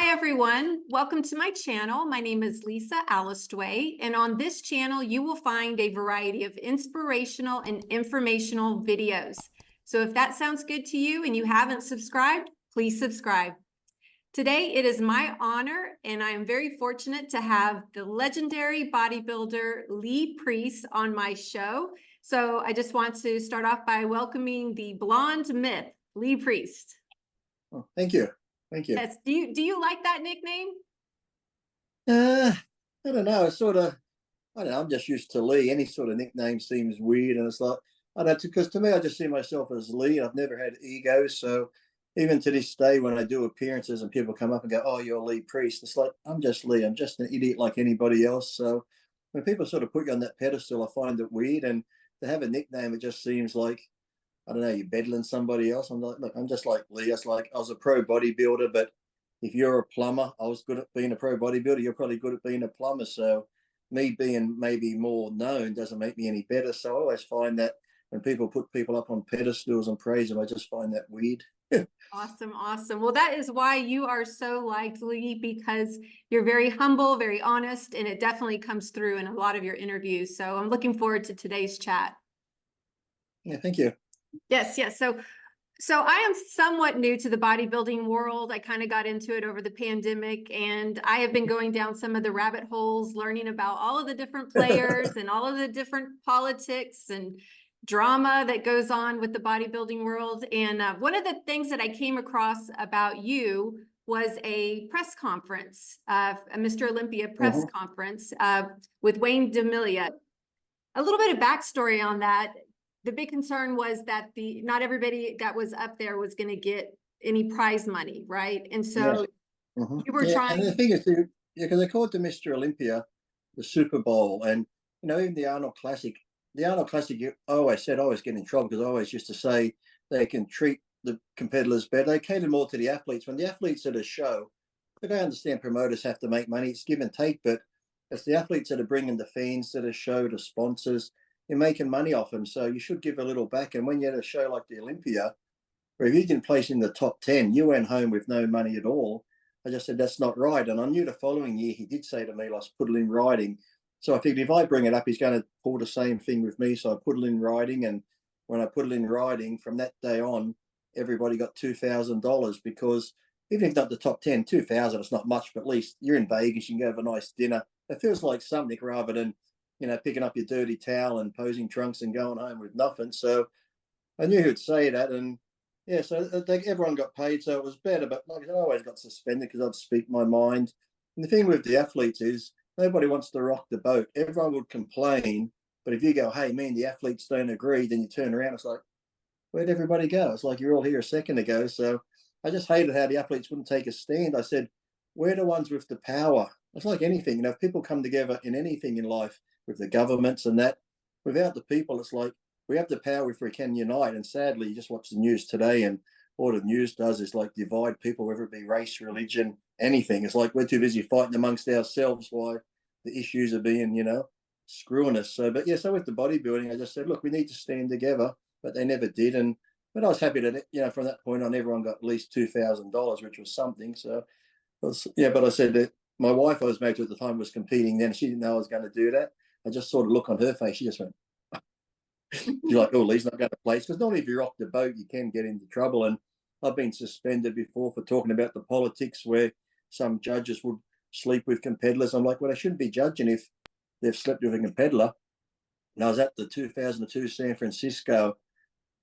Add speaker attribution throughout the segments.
Speaker 1: Hi everyone, welcome to my channel. My name is Lisa Alastuey, and on this channel you will find a variety of inspirational and informational videos. So if that sounds good to you and you haven't subscribed, please subscribe. Today it is my honor and I am very fortunate to have the legendary bodybuilder Lee Priest on my show. So I just want to start off by welcoming the blonde myth, Lee Priest.
Speaker 2: Oh, thank you. Thank you.
Speaker 1: Yes. Do you like that nickname?
Speaker 2: I don't know. It's sort of, I don't know. I'm just used to Lee. Any sort of nickname seems weird. And it's like, I don't know, because to me, I just see myself as Lee. I've never had ego. So even to this day, when I do appearances and people come up and go, oh, you're Lee Priest, it's like, I'm just Lee. I'm just an idiot like anybody else. So when people sort of put you on that pedestal, I find it weird. And to have a nickname, it just seems like, I don't know, you're bettering somebody else. I'm like, look, I'm just like Lee. It's like I was a pro bodybuilder, but if you're a plumber, I was good at being a pro bodybuilder. You're probably good at being a plumber. So me being maybe more known doesn't make me any better. So I always find that when people put people up on pedestals and praise them, I just find that weird.
Speaker 1: Awesome, awesome. Well, that is why you are so liked, Lee, because you're very humble, very honest, and it definitely comes through in a lot of your interviews. So I'm looking forward to today's chat.
Speaker 2: Yeah, thank you.
Speaker 1: Yes, yes. So I am somewhat new to the bodybuilding world. I kind of got into it over the pandemic, and I have been going down some of the rabbit holes, learning about all of the different players and all of the different politics and drama that goes on with the bodybuilding world. And one of the things that I came across about you was a press conference, a Myster Olympia press conference with Wayne D'Amelia. A little bit of backstory on that. The big concern was that not everybody that was up there was going to get any prize money, right? And so you were trying.
Speaker 2: And the thing is, because they called the Myster Olympia the Super Bowl, and even the Arnold Classic. The Arnold Classic, I always said I always get in trouble because I always used to say they can treat the competitors better. They cater more to the athletes. When the athletes at a show, look, I understand promoters have to make money. It's give and take, but it's the athletes that are bringing the fans to the show, the sponsors. You're making money off them, so you should give a little back. And when you're at a show like the Olympia, where if you didn't place in the top 10, you went home with no money at all. I just said, that's not right. And I knew the following year he did say to me, let's put it in writing. So I figured if I bring it up, he's going to pull the same thing with me. So I put it in writing. And when I put it in writing, from that day on, everybody got $2,000 because even if not the top 10, 2,000, it's not much, but at least you're in Vegas, you can go have a nice dinner. It feels like something rather than, picking up your dirty towel and posing trunks and going home with nothing. So I knew he'd say that. And yeah, so everyone got paid. So it was better. But like I said, I always got suspended because I'd speak my mind. And the thing with the athletes is nobody wants to rock the boat. Everyone would complain. But if you go, hey, me and the athletes don't agree, then you turn around. It's like, where'd everybody go? It's like you're all here a second ago. So I just hated how the athletes wouldn't take a stand. I said, we're the ones with the power. It's like anything. If people come together in anything in life, with the governments and that, without the people, it's like we have the power if we can unite. And sadly, you just watch the news today, and all the news does is like divide people, whether it be race, religion, anything. It's like we're too busy fighting amongst ourselves while the issues are being, screwing us. So, but yeah, so with the bodybuilding, I just said, look, we need to stand together, but they never did. But I was happy that, from that point on, everyone got at least $2,000, which was something. So, but I said that my wife I was married to at the time was competing then. She didn't know I was going to do that. I just saw the look on her face. She just went, she's like, oh, Lee's not going to place. Because normally if you rock the boat, you can get into trouble. And I've been suspended before for talking about the politics where some judges would sleep with competitors. I'm like, well, I shouldn't be judging if they've slept with a competitor. And I was at the 2002 San Francisco,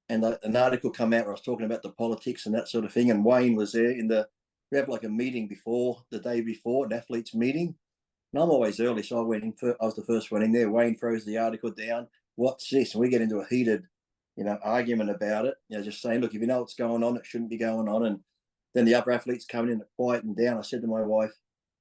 Speaker 2: and an article come out where I was talking about the politics and that sort of thing. And Wayne was there we have like a meeting the day before, an athletes meeting. And I'm always early, so I went in. I was the first one in there. Wayne throws the article down. What's this? And we get into a heated, argument about it. Just saying, look, if you know what's going on, it shouldn't be going on. And then the other athletes coming in to quieten down. I said to my wife,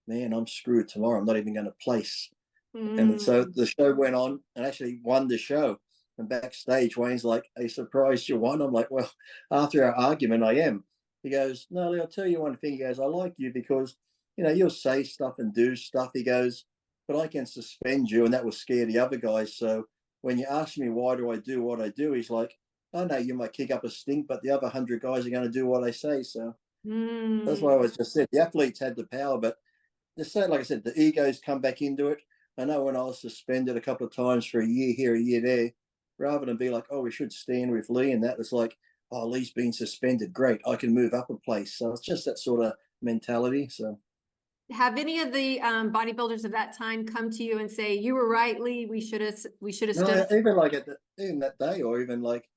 Speaker 2: man, I'm screwed tomorrow. I'm not even going to place. And so the show went on and actually won the show. And backstage, Wayne's like, are you surprised you won? I'm like, well, after our argument, I am. He goes, no, Lee, I'll tell you one thing. He goes, I like you because you'll say stuff and do stuff. He goes, but I can suspend you. And that will scare the other guys. So when you ask me, why do I do what I do? He's like, I know you might kick up a stink, but the other 100 guys are going to do what I say. So That's why I always just said the athletes had the power, but just say, like I said, the egos come back into it. I know when I was suspended a couple of times for a year here, a year there, rather than be like, oh, we should stand with Lee, and that was like, oh, Lee's been suspended, great, I can move up a place. So it's just that sort of mentality. So
Speaker 1: Have any of the bodybuilders of that time come to you and say, you were right, Lee, we should have stood
Speaker 2: no,
Speaker 1: up?
Speaker 2: even like even that day, or even like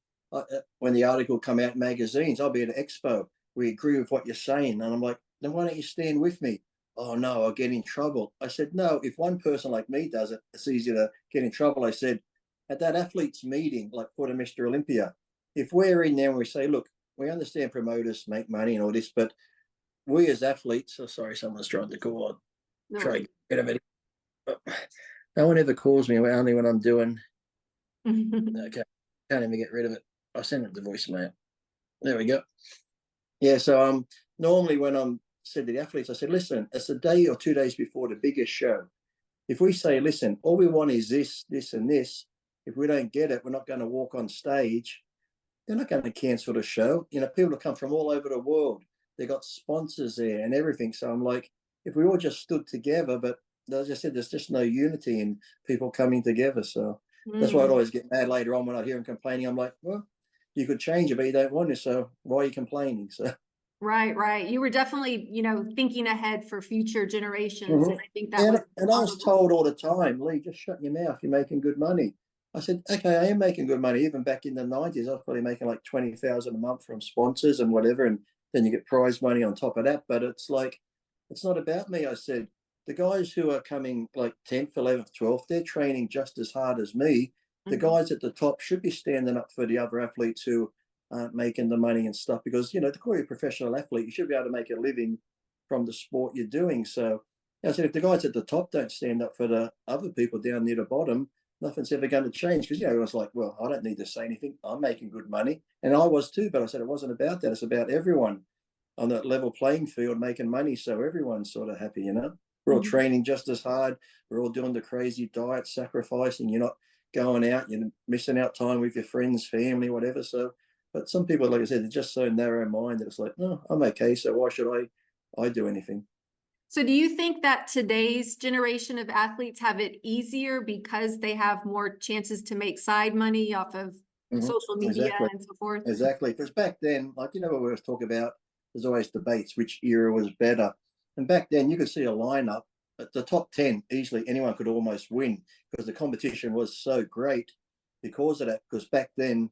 Speaker 2: when the article come out in magazines, I'll be at an expo, we agree with what you're saying, and I'm like, then why don't you stand with me? Oh no, I'll get in trouble. I said, no, if one person like me does it, it's easier to get in trouble. I said, at that athletes meeting, like for the Myster Olympia, if we're in there and we say, look, we understand promoters make money and all this, but we as athletes, oh, sorry, someone's trying to call. I'll
Speaker 1: No
Speaker 2: try to get a it. No one ever calls me, only when I'm doing, okay, can't even get rid of it. I send it to voicemail. There we go. Yeah, so normally when I'm said to the athletes, I said, listen, it's a day or 2 days before the biggest show. If we say, listen, all we want is this, this, and this, if we don't get it, we're not going to walk on stage. They're not going to cancel the show. You know, people have come from all over the world. They got sponsors there and everything. So I'm like, if we all just stood together, but as I said, there's just no unity in people coming together. So that's why I'd always get mad later on when I hear them complaining. I'm like, well, you could change it, but you don't want to. So why are you complaining? So
Speaker 1: Right, right. You were definitely, thinking ahead for future generations. And I think that was
Speaker 2: and I was told all the time, Lee, just shut your mouth. You're making good money. I said, okay, I am making good money. Even back in the 90s, I was probably making like 20,000 a month from sponsors and whatever. And then you get prize money on top of that. But it's like, it's not about me. I said, the guys who are coming like 10th, 11th, 12th, they're training just as hard as me. The guys at the top should be standing up for the other athletes who aren't making the money and stuff, because, to call you a professional athlete, you should be able to make a living from the sport you're doing. So I said, if the guys at the top don't stand up for the other people down near the bottom, nothing's ever going to change. Because, it was like, well, I don't need to say anything. I'm making good money. And I was too. But I said, it wasn't about that. It's about everyone on that level playing field making money. So everyone's sort of happy, We're all training just as hard. We're all doing the crazy diet, sacrificing. You're not going out, you're missing out time with your friends, family, whatever. So, but some people, like I said, they're just so narrow-minded. It's like, no, I'm okay. So why should I do anything?
Speaker 1: So do you think that today's generation of athletes have it easier because they have more chances to make side money off of social media
Speaker 2: Exactly.
Speaker 1: and so forth?
Speaker 2: Exactly. Because back then, like, what we always talk about, there's always debates which era was better. And back then, you could see a lineup at the top 10, easily anyone could almost win, because the competition was so great because of that. Because back then,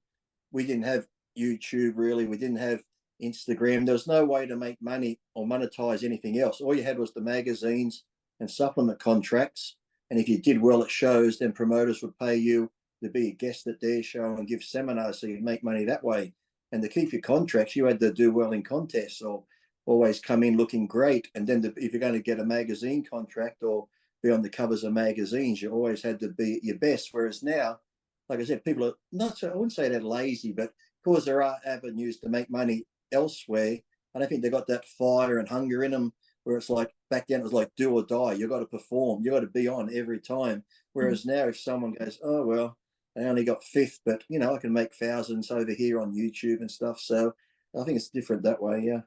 Speaker 2: we didn't have YouTube really. We didn't have Instagram. There was no way to make money or monetize anything else. All you had was the magazines and supplement contracts. And if you did well at shows, then promoters would pay you to be a guest at their show and give seminars, so you'd make money that way. And to keep your contracts, you had to do well in contests or always come in looking great. And then if you're going to get a magazine contract or be on the covers of magazines, you always had to be at your best. Whereas now, like I said, people are not so, I wouldn't say they're lazy, but because there are avenues to make money elsewhere, I don't think they got that fire and hunger in them, where it's like back then it was like do or die. You got to perform, you got to be on every time. Whereas now, if someone goes, oh well, I only got fifth, but I can make thousands over here on YouTube and stuff. So I think it's different that way. Yeah.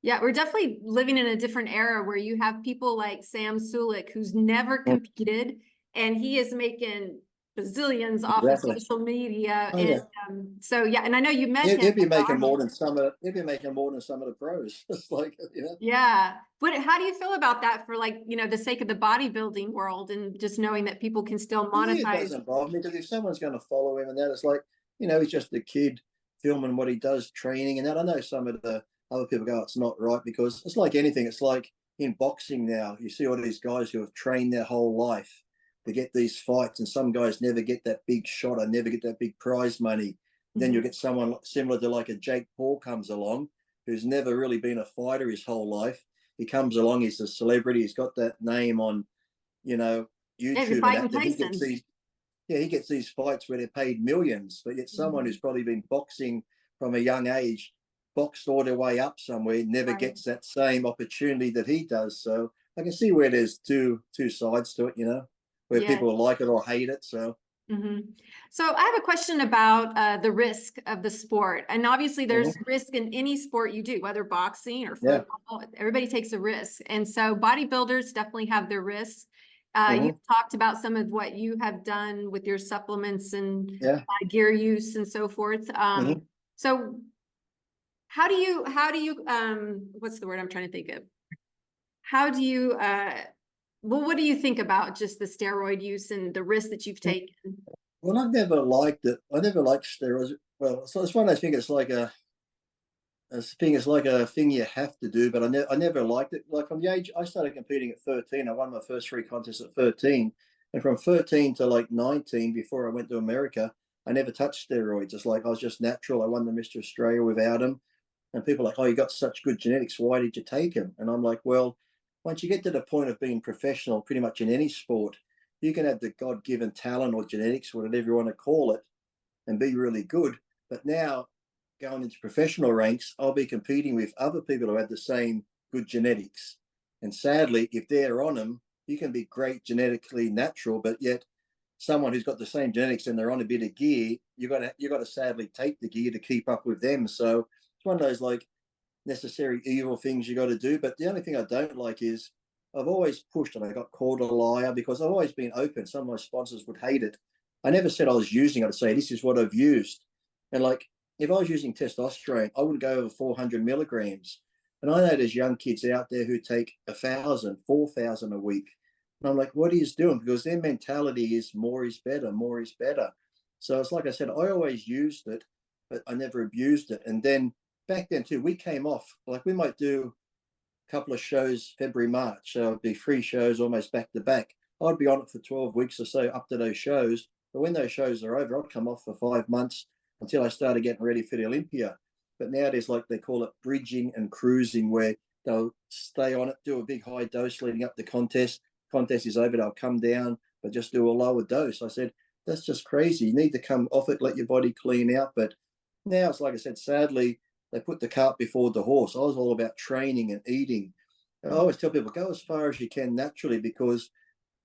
Speaker 1: Yeah, we're definitely living in a different era where you have people like Sam Sulek, who's never competed, and he is making bazillions off of
Speaker 2: Exactly.
Speaker 1: social media.
Speaker 2: Oh,
Speaker 1: And
Speaker 2: yeah.
Speaker 1: so, yeah, and I know you met him.
Speaker 2: He'd be making more than some of the pros. It's like,
Speaker 1: Yeah. But how do you feel about that for the sake of the bodybuilding world and just knowing that people can still
Speaker 2: For me, it
Speaker 1: monetize?
Speaker 2: doesn't bother me, because if someone's going to follow him and that, it's like, he's just a kid filming what he does, training and that. I know some of the other people go, it's not right, because it's like anything. It's like in boxing now, you see all these guys who have trained their whole life to get these fights, and some guys never get that big shot or never get that big prize money. Then you'll get someone similar to like a Jake Paul comes along, who's never really been a fighter his whole life. He comes along, he's a celebrity, he's got that name on, YouTube and that, he gets these fights where they're paid millions, but yet someone who's probably been boxing from a young age, boxed all their way up somewhere, never gets that same opportunity that he does. So I can see where there's two sides to it, where people like it or hate it. So
Speaker 1: So I have a question about the risk of the sport. And obviously there's risk in any sport you do, whether boxing or
Speaker 2: Yeah.
Speaker 1: football, everybody takes a risk. And so bodybuilders definitely have their risks.
Speaker 2: Mhm.
Speaker 1: You've talked about some of what you have done with your supplements and
Speaker 2: Yeah.
Speaker 1: gear use and so forth.
Speaker 2: Mhm.
Speaker 1: So how do you, what's the word I'm trying to think of? How do you, well, what do you think about just the steroid use and the risk that you've taken?
Speaker 2: Well, I've never liked it. I never liked steroids. Well, so it's one of those things. It's like a thing you have to do, but I never liked it. Like from the age I started competing at 13, I won my first 3 contests at 13, and from 13 to like 19, before I went to America, I never touched steroids. It's like I was just natural. I won the Mr. Australia without them, and people are like, "Oh, you got such good genetics. Why did you take them?" And I'm like, "Well, once you get to the point of being professional, pretty much in any sport, you can have the God-given talent or genetics, whatever you want to call it, and be really good. But now, going into professional ranks, I'll be competing with other people who have the same good genetics. And sadly, if they're on them, you can be great genetically natural, but yet someone who's got the same genetics and they're on a bit of gear, you got to sadly take the gear to keep up with them. So it's one of those like necessary evil things you got to do. But the only thing I don't like is I've always pushed, and I got called a liar because I've always been open. Some of my sponsors would hate it. I never said I was using it. I'd say this is what I've used. And like if I was using testosterone, I wouldn't go over 400 milligrams. And I know there's young kids out there who take 1,000, 4,000 a week. And I'm like, what are you doing? Because their mentality is more is better, more is better. So it's like I said, I always used it, but I never abused it. And then back then too, we came off, like we might do a couple of shows February, March. So it'd be 3 shows almost back to back. I'd be on it for 12 weeks or so up to those shows. But when those shows are over, I'd come off for 5 months until I started getting ready for the Olympia. But nowadays, like they call it bridging and cruising, where they'll stay on it, do a big high dose leading up to contest. Contest is over, they'll come down, but just do a lower dose. I said, that's just crazy. You need to come off it, let your body clean out. But now it's like I said, sadly, they put the cart before the horse. I was all about training and eating. And I always tell people, go as far as you can naturally, because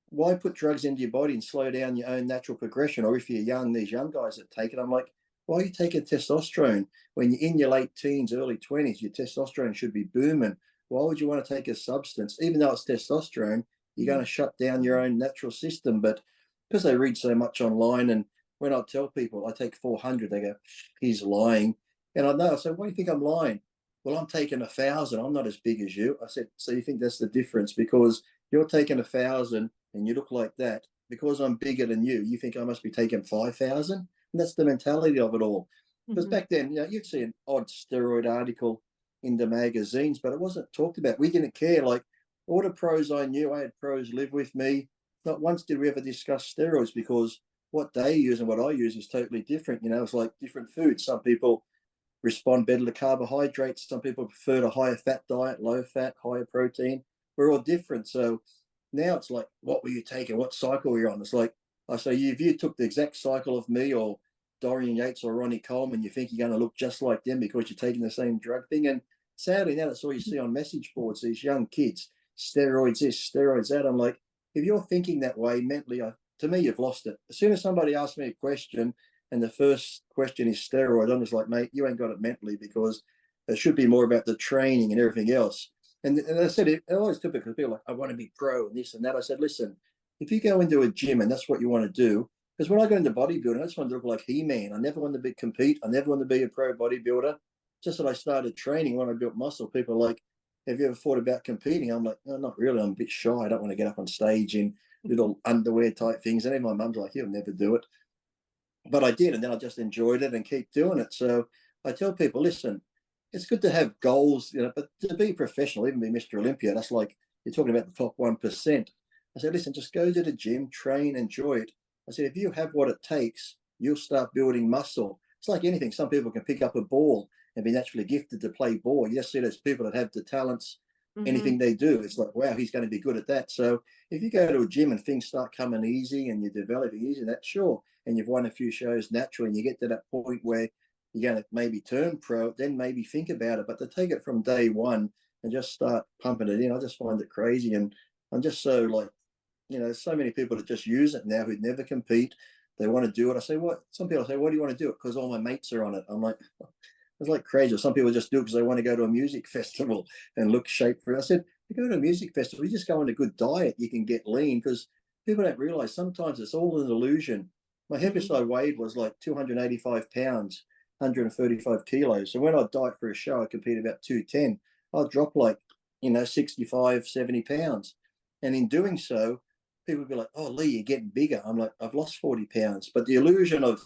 Speaker 2: why put drugs into your body and slow down your own natural progression? Or if you're young, these young guys that take it, I'm like, why are you taking testosterone when you're in your late teens, early 20s? Your testosterone should be booming. Why would you want to take a substance, even though it's testosterone? You're going to shut down your own natural system. But because they read so much online, and when I tell people I take 400, they go, he's lying. And I know, I said, why do you think I'm lying? Well, I'm taking 1,000. I'm not as big as you. I said, so you think that's the difference? Because you're taking 1,000 and you look like that. Because I'm bigger than you think I must be taking 5,000? And that's the mentality of it all. Because back then, you'd see an odd steroid article in the magazines, but it wasn't talked about. We didn't care. Like all the pros I knew, I had pros live with me. Not once did we ever discuss steroids, because what they use and what I use is totally different. It's like different foods. Some people respond better to carbohydrates. Some people prefer a higher fat diet, low fat, higher protein. We're all different. So now it's like, what were you taking? What cycle were you on? It's like, I say, if you took the exact cycle of me or Dorian Yates or Ronnie Coleman, you think you're going to look just like them because you're taking the same drug thing. And sadly, now that's all you see on message boards, these young kids, steroids this, steroids that. I'm like, if you're thinking that way mentally, to me, you've lost it. As soon as somebody asks me a question and the first question is steroid, I'm just like, mate, you ain't got it mentally, because it should be more about the training and everything else. And I said, I always tell people, like, I want to be pro and this and that. I said, listen, if you go into a gym and that's what you want to do, because when I got into bodybuilding, I just wanted to look like He-Man. I never wanted to compete. I never wanted to be a pro bodybuilder. Just that I started training when I built muscle. People are like, have you ever thought about competing? I'm like, no, not really. I'm a bit shy. I don't want to get up on stage in little underwear type things. And then my mum's like, you'll never do it. But I did. And then I just enjoyed it and keep doing it. So I tell people, listen, it's good to have goals, but to be professional, even be Mr. Olympia, that's like you're talking about the top 1%. I said, listen, just go to the gym, train, enjoy it. I said, if you have what it takes, you'll start building muscle. It's like anything. Some people can pick up a ball and be naturally gifted to play ball. You just see those people that have the talents, anything they do, it's like, wow, he's going to be good at that. So if you go to a gym and things start coming easy and you're developing easy, that's sure. And you've won a few shows naturally, and you get to that point where you're going to maybe turn pro, then maybe think about it. But to take it from day one and just start pumping it in, I just find it crazy. And I'm just so like, so many people that just use it now who'd never compete. they want to do it. I say, what? Some people say, what do you want to do it? Because all my mates are on it. I'm like, it's like crazy. Or some people just do it because they want to go to a music festival and look shape for it. I said, if you go to a music festival, you just go on a good diet, you can get lean, because people don't realize sometimes it's all an illusion. My heaviest I weighed was like 285 pounds, 135 kilos. So when I diet for a show, I compete about 210. I'll drop like, 65, 70 pounds. And in doing so, people will be like, oh, Lee, you're getting bigger. I'm like, I've lost 40 pounds. But the illusion of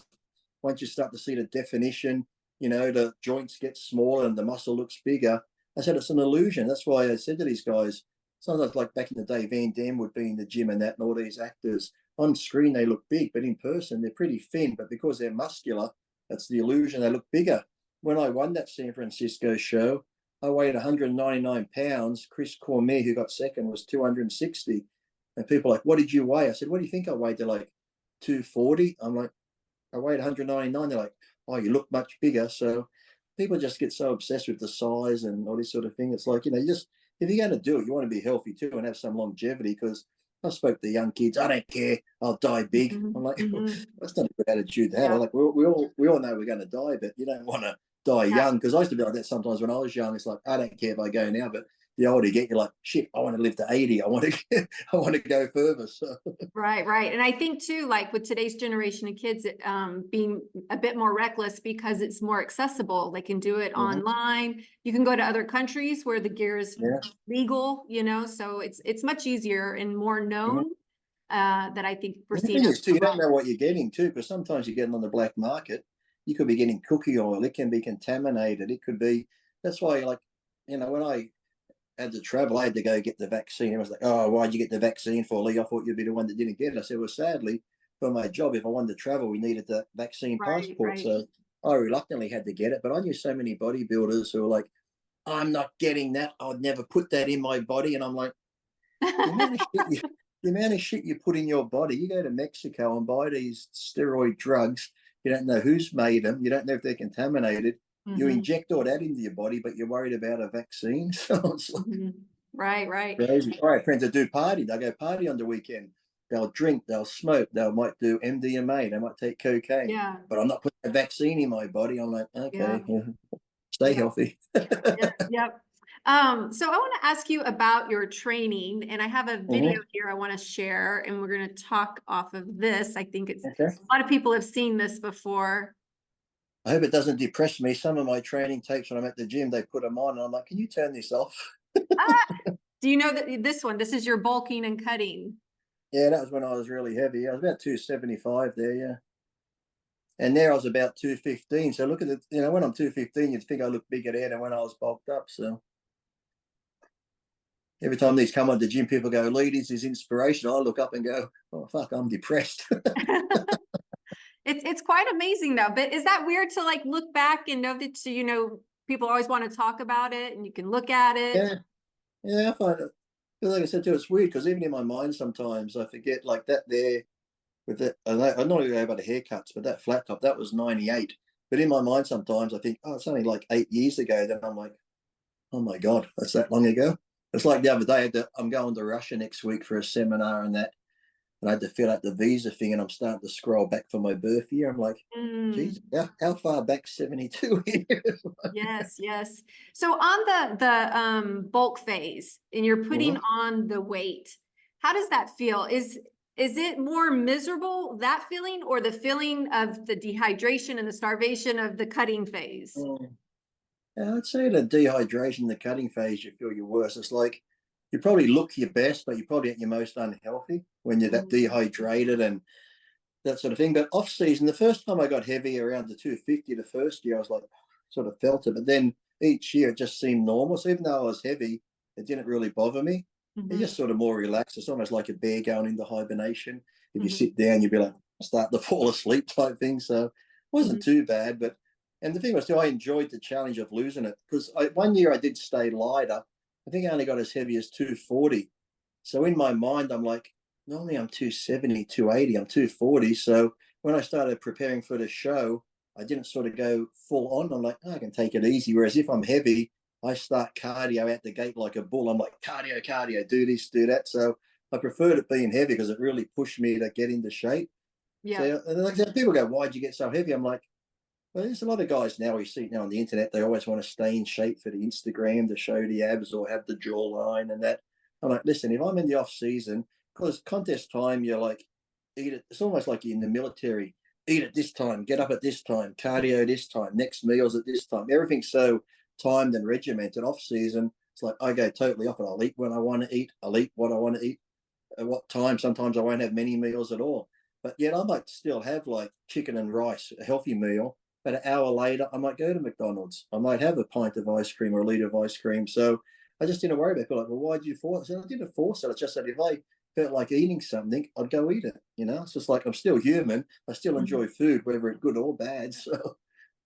Speaker 2: once you start to see the definition, the joints get smaller and the muscle looks bigger. I said, it's an illusion. That's why I said to these guys, sometimes like back in the day, Van Damme would be in the gym and that, and all these actors, on screen, they look big, but in person, they're pretty thin. But because they're muscular, that's the illusion. They look bigger. When I won that San Francisco show, I weighed 199 pounds. Chris Cormier, who got second, was 260. And people are like, what did you weigh? I said, what do you think I weighed? They're like, 240. I'm like, I weighed 199. They're like, oh, you look much bigger. So people just get so obsessed with the size and all this sort of thing. It's like, just if you're going to do it, you want to be healthy too and have some longevity. Because I spoke to young kids, I don't care, I'll die big. I'm like, that's not a good attitude to have.
Speaker 1: Yeah.
Speaker 2: I'm like, we all know we're going to die, but you don't want to die young. Because I used to be like that sometimes when I was young. It's like, I don't care if I go now, but the older you get, you're like, shit, I want to live to 80. I want to go further. So
Speaker 1: Right. And I think too, like with today's generation of kids, being a bit more reckless because it's more accessible. They can do it online. You can go to other countries where the gear is legal, so it's much easier and more known that I think we're
Speaker 2: the
Speaker 1: seeing.
Speaker 2: thing is too, you don't know what you're getting too, because sometimes you're getting on the black market. You could be getting cookie oil. It can be contaminated. It could be. That's why, like, when I had to travel, I had to go get the vaccine. I was like, oh, why'd you get the vaccine for, Lee? I thought you'd be the one that didn't get it. I said, well, sadly, for my job, if I wanted to travel, we needed the vaccine passport. So I reluctantly had to get it. But I knew so many bodybuilders who were like, I'm not getting that. I'd never put that in my body. And I'm like, the amount of shit you put in your body, you go to Mexico and buy these steroid drugs. You don't know who's made them. You don't know if they're contaminated. You inject all that into your body, but you're worried about a vaccine. So it's like,
Speaker 1: right.
Speaker 2: Crazy. All right, friends that do party, they'll go party on the weekend. They'll drink, they'll smoke, they might do MDMA, they might take cocaine.
Speaker 1: Yeah.
Speaker 2: But I'm not putting a vaccine in my body. I'm like, okay, stay healthy.
Speaker 1: Yep. So I want to ask you about your training, and I have a video here I want to share, and we're going to talk off of this. I think it's a lot of people have seen this before.
Speaker 2: I hope it doesn't depress me. Some of my training tapes when I'm at the gym, they put them on, and I'm like, can you turn this off?
Speaker 1: Do you know that this is your bulking and cutting?
Speaker 2: Yeah, that was when I was really heavy. I was about 275 there, yeah. And there I was about 215. So look at it, when I'm 215, you'd think I look bigger there than when I was bulked up. So every time these come on the gym, people go, Lee, this is inspiration. I look up and go, oh, fuck, I'm depressed.
Speaker 1: It's quite amazing though. But is that weird to like look back and know that, people always want to talk about it and you can look at it?
Speaker 2: Yeah, I find it. Like I said too, it's weird because even in my mind sometimes I forget like that there with that. I'm not even about the haircuts, but that flat top, that was 98. But in my mind sometimes I think, oh, it's only like 8 years ago. Then I'm like, oh my God, that's that long ago. It's like the other day, I'm going to Russia next week for a seminar and that. And I had to fill out the visa thing, and I'm starting to scroll back for my birth year. I'm like, geez, how far back? 72 years?
Speaker 1: Yes. So on the bulk phase, and you're putting on the weight, how does that feel? Is it more miserable, that feeling, or the feeling of the dehydration and the starvation of the cutting phase?
Speaker 2: Yeah, I'd say the dehydration, the cutting phase, you feel your worst. It's like you probably look your best, but you're probably at your most unhealthy when you're that dehydrated and that sort of thing. But off season, the first time I got heavy around the 250, the first year I was like, sort of felt it. But then each year it just seemed normal. So even though I was heavy, it didn't really bother me. It's just sort of more relaxed. It's almost like a bear going into hibernation. If you sit down, you'd be like, start to fall asleep type thing. So it wasn't too bad. And the thing was, too, I enjoyed the challenge of losing it because one year I did stay lighter. I think I only got as heavy as 240. So in my mind, I'm like, normally I'm 270, 280, I'm 240. So when I started preparing for the show, I didn't sort of go full on. I'm like, oh, I can take it easy. Whereas if I'm heavy, I start cardio out the gate like a bull. I'm like, cardio, do this, do that. So I preferred it being heavy because it really pushed me to get into shape.
Speaker 1: Yeah.
Speaker 2: So, and like I said, people go, "Why'd you get so heavy?" I'm like, well, there's a lot of guys now we see now on the internet. They always want to stay in shape for the Instagram to show the abs or have the jawline and that. I'm like, listen, if I'm in the off season, because contest time, you're like, eat it. It's almost like you're in the military. Eat at this time, get up at this time, cardio this time, next meals at this time. Everything's so timed and regimented. Off season, it's like I go totally off, and I'll eat when I want to eat. I'll eat what I want to eat at what time. Sometimes I won't have many meals at all. But yet I might still have like chicken and rice, a healthy meal. But an hour later, I might go to McDonald's. I might have a pint of ice cream or a liter of ice cream. So I just didn't worry about it. People like, well, why did you force it? I said, I didn't force it. It's just that if I felt like eating something, I'd go eat it. You know, it's just like I'm still human. I still enjoy food, whether it's good or bad. So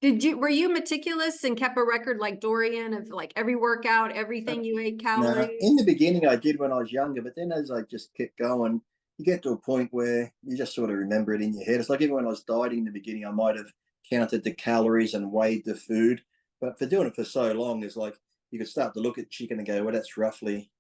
Speaker 1: Were you meticulous and kept a record like Dorian of like every workout, everything you ate,
Speaker 2: no,
Speaker 1: calories?
Speaker 2: in the beginning I did when I was younger, but then as I just kept going, you get to a point where you just sort of remember it in your head. It's like even when I was dieting in the beginning, I might have counted the calories and weighed the food. But for doing it for so long, it's like you could start to look at chicken and go, well, that's roughly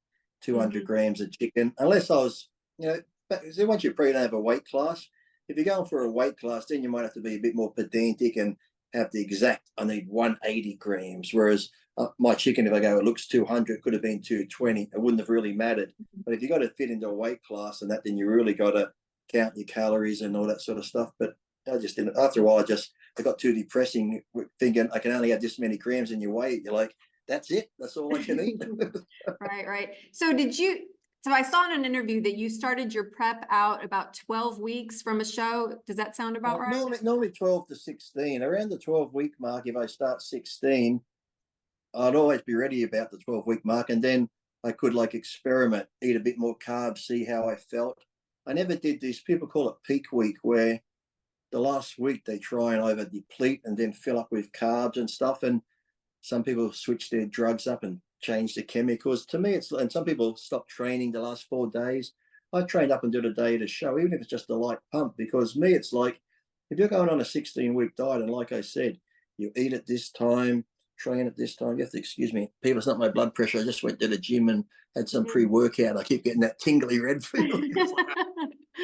Speaker 2: 200 grams of chicken. Unless I was, you know, but once you're pre, you don't have a weight class. If you're going for a weight class, then you might have to be a bit more pedantic and have the exact, I need 180 grams. Whereas my chicken, if I go, it looks 200, could have been 220. It wouldn't have really mattered. But if you got to fit into a weight class and that, then you really got to count your calories and all that sort of stuff. But I just didn't. After a while, it got too depressing thinking I can only have this many grams in your weight. You're like, that's it. That's all I can eat.
Speaker 1: Right. So so I saw in an interview that you started your prep out about 12 weeks from a show. Does that sound about right?
Speaker 2: Normally 12 to 16. Around the 12-week mark, if I start 16, I'd always be ready about the 12-week mark. And then I could like experiment, eat a bit more carbs, see how I felt. I never did this. People call it peak week, where the last week they try and over deplete and then fill up with carbs and stuff. And some people switch their drugs up and change the chemicals. To me, and some people stop training the last 4 days. I trained up and did a day of the show, even if it's just a light pump, because me, it's like if you're going on a 16-week diet, and like I said, you eat at this time, train at this time. You have to excuse me, people. It's not my blood pressure. I just went to the gym and had some pre-workout. I keep getting that tingly red feeling.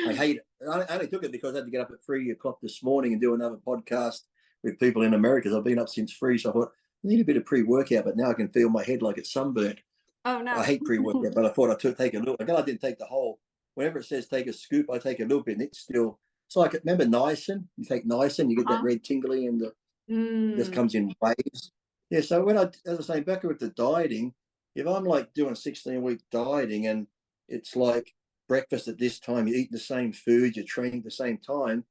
Speaker 2: I hate it. I only took it because I had to get up at 3 o'clock this morning and do another podcast with people in America. I've been up since 3, so I thought I need a bit of pre-workout, but now I can feel my head like it's sunburnt.
Speaker 1: Oh no.
Speaker 2: I hate pre-workout, but I thought take a little. Again, I didn't take the whole. Whenever it says take a scoop, I take a little bit, and it's still. It's like, remember niacin? You take niacin, you get that red tingly, and it just comes in waves. Yeah. So when as I say, back with the dieting, if I'm like doing 16-week dieting and it's like breakfast at this time, you eat the same food, you're training at the same time,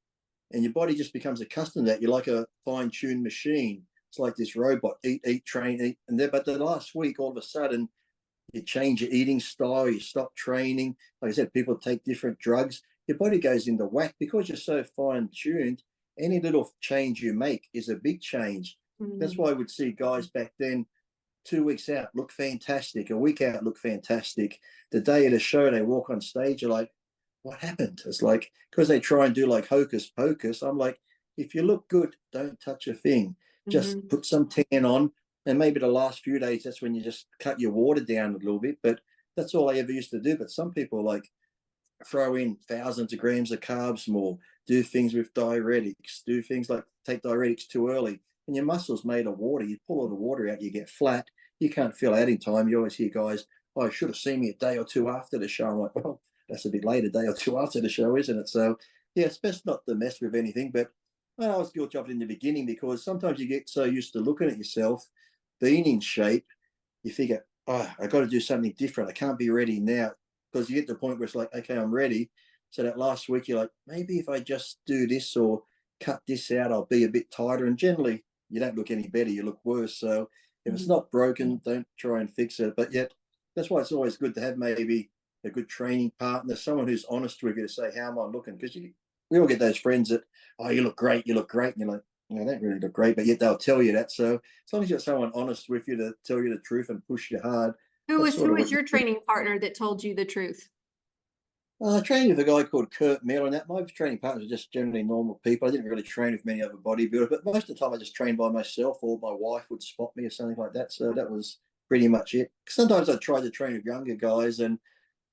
Speaker 2: and your body just becomes accustomed to that. You're like a fine-tuned machine. It's like this robot: eat, train, eat, and then. But the last week, all of a sudden, you change your eating style, you stop training. Like I said, people take different drugs. Your body goes into whack because you're so fine-tuned. Any little change you make is a big change. That's why I would see guys back then, 2 weeks out look fantastic, a week out look fantastic. The day of the show, they walk on stage, you're like, what happened? It's like, because they try and do like hocus pocus. I'm like, if you look good, don't touch a thing. Just put some tan on. And maybe the last few days, that's when you just cut your water down a little bit. But that's all I ever used to do. But some people like throw in thousands of grams of carbs more, do things with diuretics, do things like take diuretics too early. And your muscles made of water. You pull all the water out, you get flat. You can't fill out in time. You always hear guys, oh, you should have seen me a day or two after the show. I'm like, well, that's a bit late, a day or two after the show, isn't it? So, yeah, it's best not to mess with anything. But I was guilty of it in the beginning because sometimes you get so used to looking at yourself, being in shape, you figure, oh, I got to do something different. I can't be ready now, because you get to the point where it's like, okay, I'm ready. So that last week, you're like, maybe if I just do this or cut this out, I'll be a bit tighter. And generally, you don't look any better, you look worse. So if it's not broken, don't try and fix it. But yet, that's why it's always good to have maybe a good training partner, someone who's honest with you to say, how am I looking? Because we all get those friends that, oh, you look great. And you're like, I don't really look great, but yet they'll tell you that. So as long as you have someone honest with you to tell you the truth and push you hard.
Speaker 1: Who was your training partner that told you the truth?
Speaker 2: I trained with a guy called Kurt Miller, and that my training partners are just generally normal people. I didn't really train with many other bodybuilders, but most of the time I just trained by myself, or my wife would spot me or something like that. So that was pretty much it. Sometimes I tried to train with younger guys, and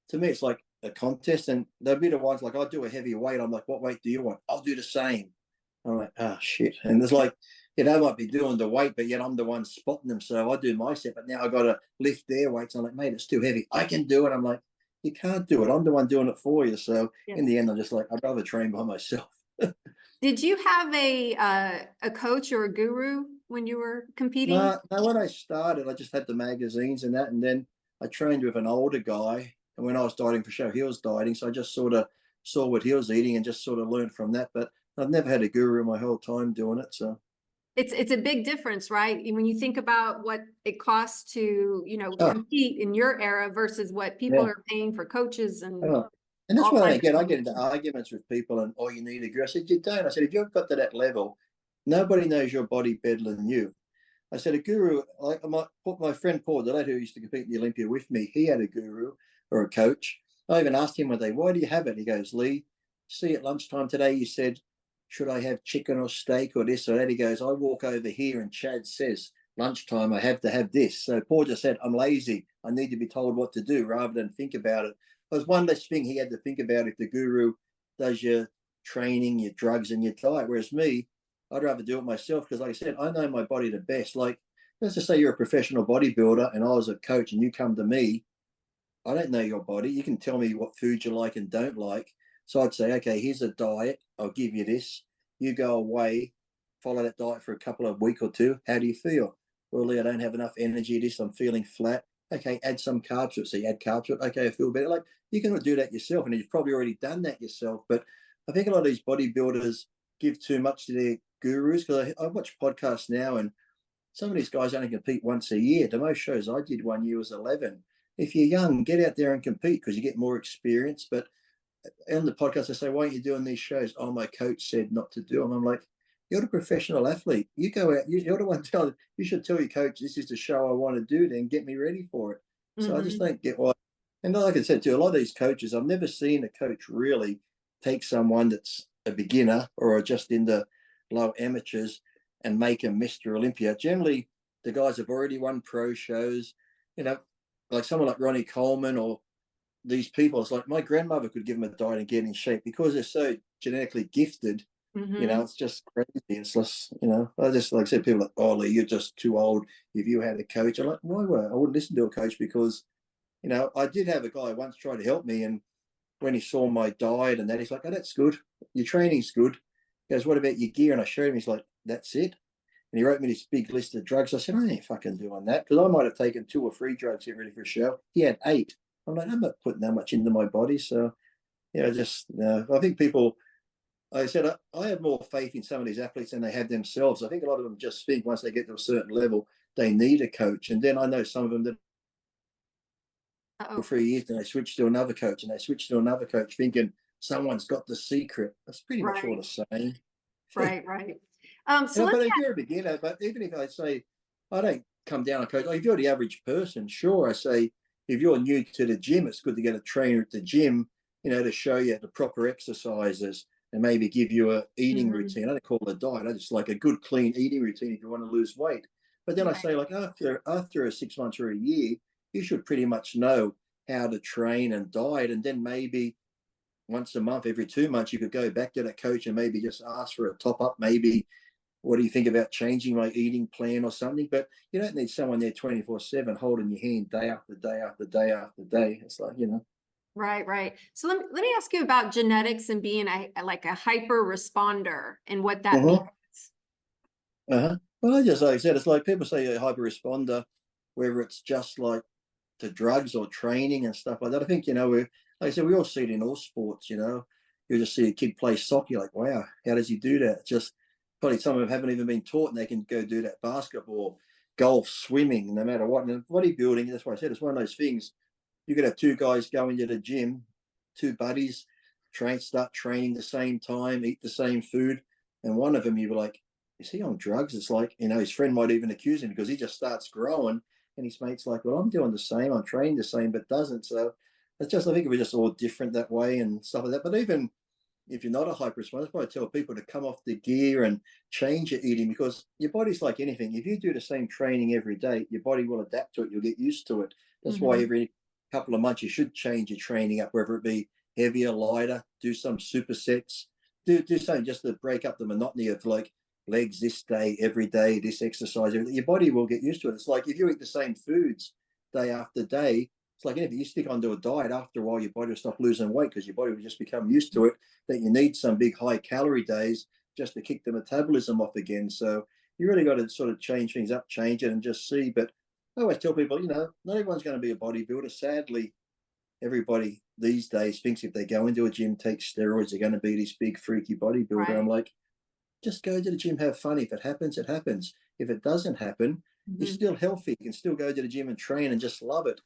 Speaker 2: to me, it's like a contest, and they'll be the ones like, I'll do a heavy weight. I'm like, what weight do you want? I'll do the same. I'm like, oh shit. And there's like, they might be doing the weight, but yet I'm the one spotting them. So I do my set, but now I got to lift their weights. I'm like, mate, it's too heavy. I can do it. I'm like, you can't do it. I'm the one doing it for you. So in the end, I'm just like, I'd rather train by myself.
Speaker 1: Did you have a coach or a guru when you were competing?
Speaker 2: No, when I started, I just had the magazines and that, and then I trained with an older guy. And when I was dieting for show, he was dieting, so I just sort of saw what he was eating and just sort of learned from that. But I've never had a guru my whole time doing it. So
Speaker 1: It's a big difference, right? When you think about what it costs to,
Speaker 2: oh,
Speaker 1: compete in your era versus what people
Speaker 2: yeah.
Speaker 1: are paying for coaches and
Speaker 2: Oh. And that's
Speaker 1: all
Speaker 2: why I
Speaker 1: kinds
Speaker 2: get
Speaker 1: of
Speaker 2: I get into arguments with people and you need a guru. I said, you don't. I said, if you've got to that level, nobody knows your body better than you. I said, a guru, like my friend Paul Delat, who used to compete in the Olympia with me, he had a guru or a coach. I even asked him one day, why do you have it? He goes, Lee, see, at lunchtime today, you said, should I have chicken or steak or this or that? He goes, I walk over here and Chad says, lunchtime, I have to have this. So Paul just said, I'm lazy. I need to be told what to do rather than think about it. It was one less thing he had to think about if the guru does your training, your drugs, and your diet. Whereas me, I'd rather do it myself because, like I said, I know my body the best. Like, let's just say you're a professional bodybuilder and I was a coach and you come to me. I don't know your body. You can tell me what foods you like and don't like. So I'd say, okay, here's a diet. I'll give you this. You go away, follow that diet for a couple of week or two. How do you feel? Well, Lee, I don't have enough energy. This, I'm feeling flat. Okay, add some carbs to it. So you add carbs to it. Okay, I feel better. Like, you can do that yourself, and you've probably already done that yourself. But I think a lot of these bodybuilders give too much to their gurus, because I watch podcasts now, and some of these guys only compete once a year. The most shows I did one year was 11. If you're young, get out there and compete because you get more experience. But on the podcast, I say, why aren't you doing these shows? Oh, my coach said not to do them. I'm like, you're the professional athlete. You go out, you're the one telling, you should tell your coach, this is the show I want to do, then get me ready for it. So I just don't get why. And like I said, too, a lot of these coaches, I've never seen a coach really take someone that's a beginner or just in the low amateurs and make them Myster Olympia. Generally, the guys have already won pro shows, like someone like Ronnie Coleman or these people. It's like my grandmother could give them a diet and get in shape because they're so genetically gifted. It's just crazy. It's just, I just, like I said, people are like, oh, Lee, you're just too old. If you had a coach, I'm like, why would I wouldn't listen to a coach because, I did have a guy once try to help me, and when he saw my diet and that, he's like, oh, that's good. Your training's good. He goes, what about your gear? And I showed him, he's like, that's it. And he wrote me this big list of drugs. I said, I ain't fucking doing that, because I might have taken 2 or 3 drugs to get ready for a show. He had 8. I'm like, I'm not putting that much into my body. So, I think people, like I said, I have more faith in some of these athletes than they have themselves. I think a lot of them just think once they get to a certain level, they need a coach. And then I know some of them that for 3 years, and they switch to another coach and they switch to another coach thinking someone's got the secret. That's pretty much all the same.
Speaker 1: Right.
Speaker 2: So but if you're a beginner, but even if I say, I don't come down on coach, if you're the average person, sure, I say, if you're new to the gym, it's good to get a trainer at the gym, to show you the proper exercises and maybe give you a eating routine. I don't call it a diet. I just like a good, clean eating routine if you want to lose weight. But then I say, like, after a 6 months or a year, you should pretty much know how to train and diet. And then maybe once a month, every 2 months, you could go back to that coach and maybe just ask for a top up. Maybe, what do you think about changing my eating plan or something? But you don't need someone there 24/7 holding your hand day after day after day after day. It's like,
Speaker 1: Right. So let me ask you about genetics and being like a hyper responder and what that means.
Speaker 2: Well, like I said, it's like people say a hyper responder, whether it's just like to drugs or training and stuff like that. I think, like I said, we all see it in all sports, you just see a kid play soccer, you're like, wow, how does he do that? Just probably some of them haven't even been taught, and they can go do that basketball, golf, swimming, no matter what. And bodybuilding, that's why I said it's one of those things. You could have 2 guys go into the gym, 2 buddies, start training the same time, eat the same food, and one of them, you were like, is he on drugs? It's like, his friend might even accuse him because he just starts growing, and his mate's like, well, I'm doing the same, I'm training the same, but doesn't. So it's just, I think we're just all different that way and stuff like that. But even if you're not a hyper responder, that's why I tell people to come off the gear and change your eating, because your body's like anything. If you do the same training every day, your body will adapt to it. You'll get used to it. That's why couple of months, you should change your training up, whether it be heavier, lighter, do some supersets, do something just to break up the monotony of like legs this day, every day, this exercise. Your body will get used to it. It's like if you eat the same foods day after day, it's like if you stick onto a diet, after a while, your body will stop losing weight because your body will just become used to it, that you need some big high calorie days just to kick the metabolism off again. So you really got to sort of change things up, change it and just see. But I always tell people, not everyone's going to be a bodybuilder. Sadly, everybody these days thinks if they go into a gym, take steroids, they're going to be this big freaky bodybuilder.
Speaker 1: Right.
Speaker 2: I'm like, just go to the gym, have fun. If it happens, it happens. If it doesn't happen, you're still healthy. You can still go to the gym and train and just love it.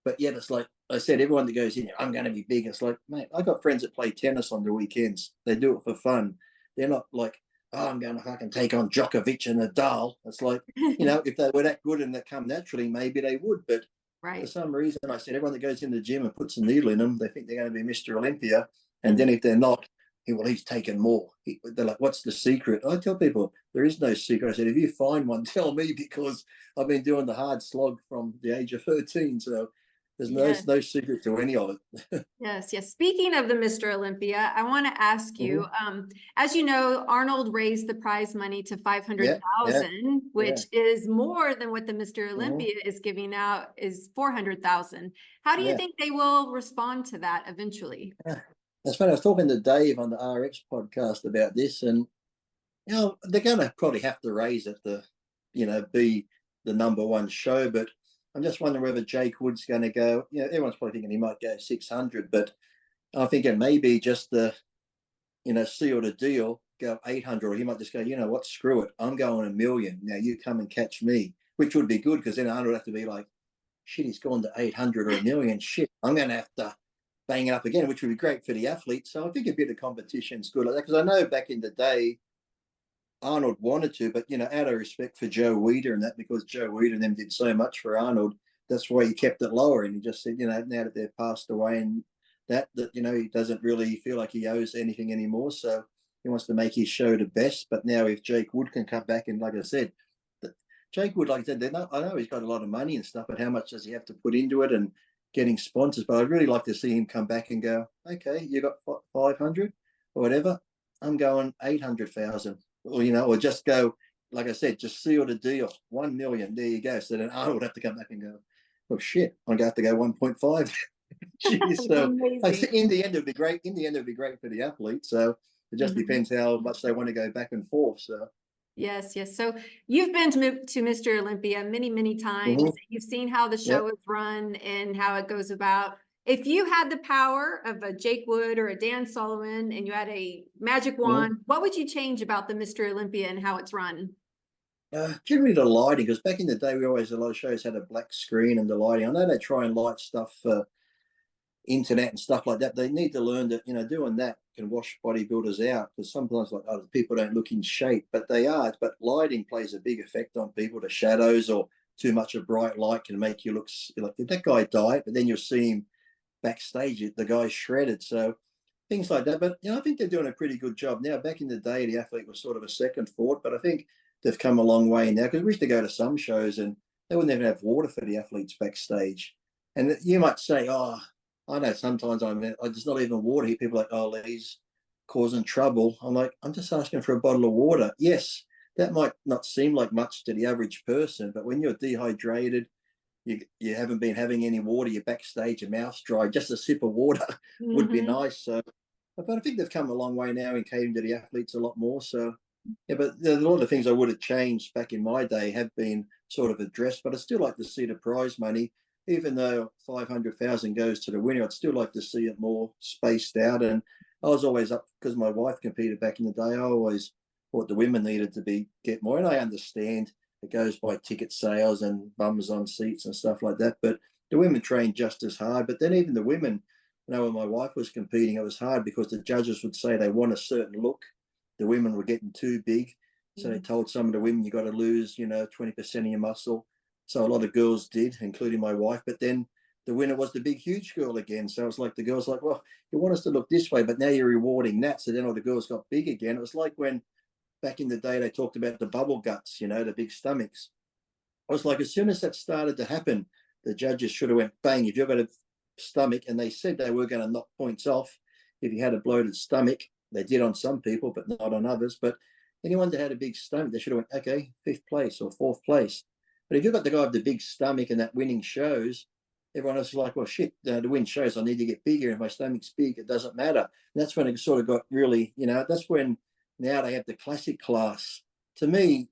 Speaker 2: But yet it's like I said, everyone that goes in, I'm going to be big. It's like, mate, I got friends that play tennis on the weekends. They do it for fun. They're not like, oh, I'm going to fucking take on Djokovic and Nadal. It's like, if they were that good and that come naturally, maybe they would. But for some reason, I said, everyone that goes in the gym and puts a needle in them, they think they're going to be Myster Olympia. And then if they're not, he's taken more. They're like, what's the secret? I tell people, there is no secret. I said, if you find one, tell me, because I've been doing the hard slog from the age of 13. So there's no secret to any of it.
Speaker 1: Yes. Speaking of the Myster Olympia, I want to ask you, as you know, Arnold raised the prize money to 500,000, which is more than what the Myster Olympia is giving out, is 400,000. How do you think they will respond to that eventually?
Speaker 2: That's funny. I was talking to Dave on the RX podcast about this, and they're going to probably have to raise it to, be the number one show. But I'm just wondering whether Jake Wood's going to go. Everyone's probably thinking he might go 600, but I'm thinking maybe just the, seal the deal, go 800, or he might just go, what, screw it, I'm going $1 million. Now you come and catch me, which would be good, because then Arnold would have to be like, shit, he's gone to 800 or $1 million. Shit, I'm going to have to bang it up again, which would be great for the athletes. So I think a bit of competition is good like that, because I know back in the day, Arnold wanted to, but out of respect for Joe Weider and that, because Joe Weider and them did so much for Arnold, that's why he kept it lower. And he just said, now that they've passed away and that he doesn't really feel like he owes anything anymore. So he wants to make his show the best. But now if Jake Wood can come back, and like I said, Jake Wood, like I said, I know he's got a lot of money and stuff, but how much does he have to put into it and getting sponsors? But I'd really like to see him come back and go, okay, you got 500 or whatever, I'm going 800,000. Or just go, like I said, just seal the deal, 1 million. There you go. So then Arnold would have to come back and go, oh shit, I'm going to have to go 1.5. Jeez, so I think in the end it'd be great. In the end, it'd be great for the athlete. So it just depends how much they want to go back and forth. So
Speaker 1: yes. So you've been to Myster Olympia many times. You've seen how the show is run and how it goes about. If you had the power of a Jake Wood or a Dan Sullivan and you had a magic wand, what would you change about the Myster Olympia and how it's run?
Speaker 2: Generally the lighting, because back in the day, a lot of shows had a black screen and the lighting. I know they try and light stuff for internet and stuff like that. They need to learn that, doing that can wash bodybuilders out, because sometimes people don't look in shape, but they are. But lighting plays a big effect on people. The shadows or too much of bright light can make you look like, did that guy die? But then you'll see him backstage, the guy's shredded. So things like that. But I think they're doing a pretty good job now. Back in the day, the athlete was sort of a second thought, but I think they've come a long way now, because we used to go to some shows and they wouldn't even have water for the athletes backstage. And you might say, oh, I know sometimes there's not even water here. People are like, oh, he's causing trouble. I'm like, I'm just asking for a bottle of water. Yes, that might not seem like much to the average person, but when you're dehydrated, you haven't been having any water, you're backstage, your mouth's dry, just a sip of water would be nice. So, but I think they've come a long way now in catering to the athletes a lot more. So, but a lot of things I would have changed back in my day have been sort of addressed, but I still like to see the prize money, even though 500,000 goes to the winner. I'd still like to see it more spaced out. And I was always up, because my wife competed back in the day, I always thought the women needed to get more. And I understand it goes by ticket sales and bums on seats and stuff like that. But the women train just as hard. But then even the women, when my wife was competing, it was hard because the judges would say they want a certain look. The women were getting too big. So they told some of the women, you got to lose, 20% of your muscle. So a lot of girls did, including my wife. But then the winner was the big, huge girl again. So it was like the girls like, well, you want us to look this way, but now you're rewarding that. So then all the girls got big again. It was like when back in the day they talked about the bubble guts, the big stomachs. I was like, as soon as that started to happen, the judges should have went, bang, if you've got a stomach, and they said they were going to knock points off if you had a bloated stomach. They did on some people, but not on others. But anyone that had a big stomach, they should have went, okay, 5th place or 4th place. But if you've got the guy with the big stomach and that winning shows, everyone else is like, well, shit, the win shows I need to get bigger. If my stomach's big, it doesn't matter. And that's when it sort of got really, that's when now they have the classic class. To me,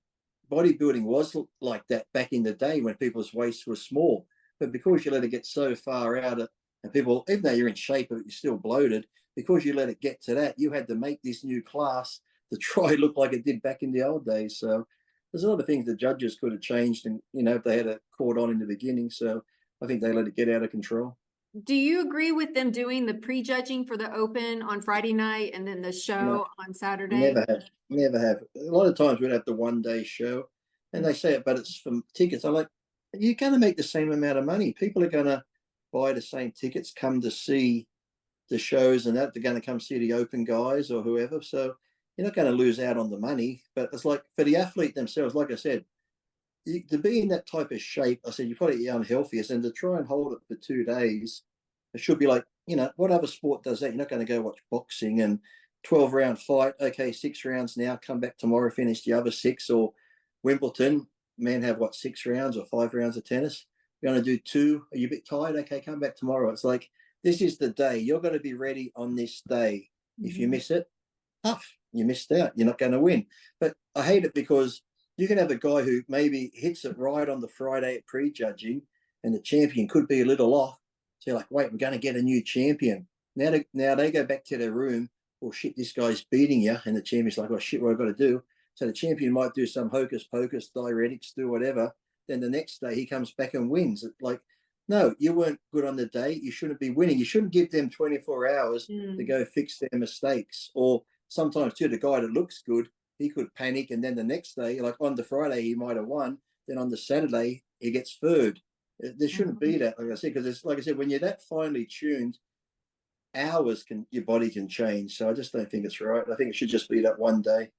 Speaker 2: bodybuilding was like that back in the day when people's waists were small. But because you let it get so far out, and people, even though you're in shape, but you're still bloated, because you let it get to that, you had to make this new class to try look like it did back in the old days. So there's a lot of things the judges could have changed, and if they had it caught on in the beginning. So I think they let it get out of control.
Speaker 1: Do you agree with them doing the prejudging for the Open on Friday night and then the show on Saturday?
Speaker 2: Never have. A lot of times we'd have the one-day show, and they say it, but it's from tickets. I'm like, you're going to make the same amount of money. People are going to buy the same tickets, come to see the shows, and that they're going to come see the Open guys or whoever. So you're not going to lose out on the money. But it's like for the athlete themselves, like I said, to be in that type of shape, I said, you're probably unhealthiest, and to try and hold it for 2 days, it should be like, what other sport does that? You're not going to go watch boxing and 12-round fight. Okay, 6 rounds now, come back tomorrow, finish the other 6. Or Wimbledon, men have 6 rounds or 5 rounds of tennis. You're going to do 2. Are you a bit tired? Okay, come back tomorrow. It's like, this is the day. You're going to be ready on this day. If you miss it, tough. You missed out. You're not going to win. But I hate it because you can have a guy who maybe hits it right on the Friday at prejudging, and the champion could be a little off. So you're like, wait, we're going to get a new champion. Now they go back to their room. Well, shit, this guy's beating you. And the champion's like, oh, shit, what I've got to do? So the champion might do some hocus pocus, diuretics, do whatever. Then the next day he comes back and wins. It's like, no, you weren't good on the day. You shouldn't be winning. You shouldn't give them 24 hours to go fix their mistakes. Or sometimes, too, the guy that looks good, he could panic. And then the next day, like on the Friday, he might have won. Then on the Saturday, he gets third. There shouldn't be that, like I said, because it's like I said, when you're that finely tuned, your body can change. So I just don't think it's right. I think it should just be that one day.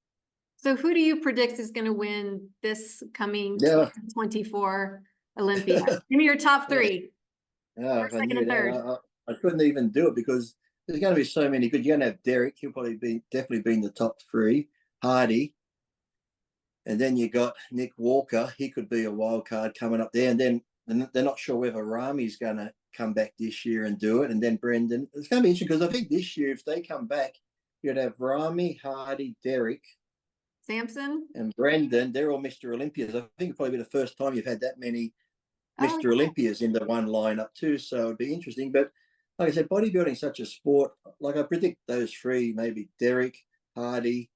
Speaker 1: So who do you predict is going to win this coming 2024 Olympia? Give me your top 3.
Speaker 2: First,
Speaker 1: second, and third.
Speaker 2: I couldn't even do it because there's going to be so many good. You're going to have Derek. He'll probably definitely be in the top 3. Hardy. And then you got Nick Walker. He could be a wild card coming up there. And then they're not sure whether Rami's going to come back this year and do it. And then Brendan. It's going to be interesting because I think this year, if they come back, you'd have Rami, Hardy, Derek,
Speaker 1: Samson,
Speaker 2: and Brendan. They're all Myster Olympias. I think it'll probably be the first time you've had that many Myster Olympias in the one lineup too. So it'd be interesting. But like I said, bodybuilding is such a sport. Like I predict those 3, maybe Derek, Hardy,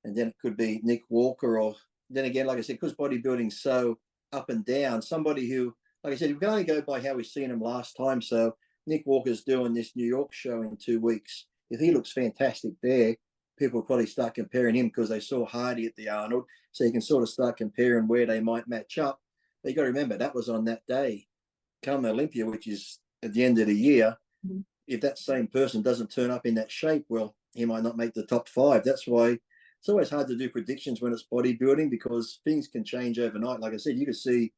Speaker 2: and then it could be Nick Walker. Or then again, like I said, because bodybuilding's so up and down, somebody who, like I said, we can only go by how we've seen him last time. So Nick Walker's doing this New York show in 2 weeks. If he looks fantastic there, people will probably start comparing him because they saw Hardy at the Arnold. So you can sort of start comparing where they might match up. But you got to remember, that was on that day. Come Olympia, which is at the end of the year, if that same person doesn't turn up in that shape, well, he might not make the top 5. That's why it's always hard to do predictions when it's bodybuilding because things can change overnight. Like I said, you could see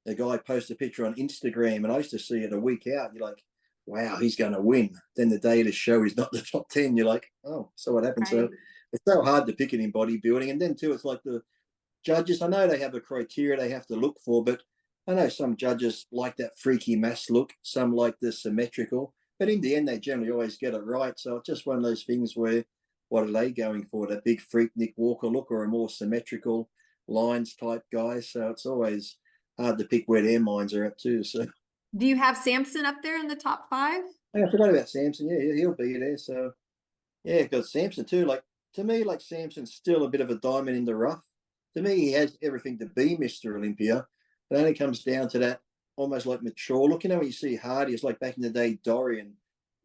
Speaker 2: a guy post a picture on Instagram, and I used to see it a week out. You're like, wow, he's going to win. Then the day to show he's not the top 10. You're like, oh, so what happened? Right. So it's so hard to pick it in bodybuilding. And then too, it's like the judges, I know they have a criteria they have to look for, but I know some judges like that freaky mass look. Some like the symmetrical. But in the end, they generally always get it right. So it's just one of those things where, what are they going for? That big freak Nick Walker look or a more symmetrical lines type guy? So it's always hard to pick where their minds are at too. So
Speaker 1: do you have Samson up there in the top 5?
Speaker 2: I forgot about Samson. Yeah, he'll be there. So yeah, because Samson too, like to me, like Samson's still a bit of a diamond in the rough. To me, he has everything to be Myster Olympia. It only comes down to that almost like mature look. When you see Hardy, it's like back in the day, Dorian.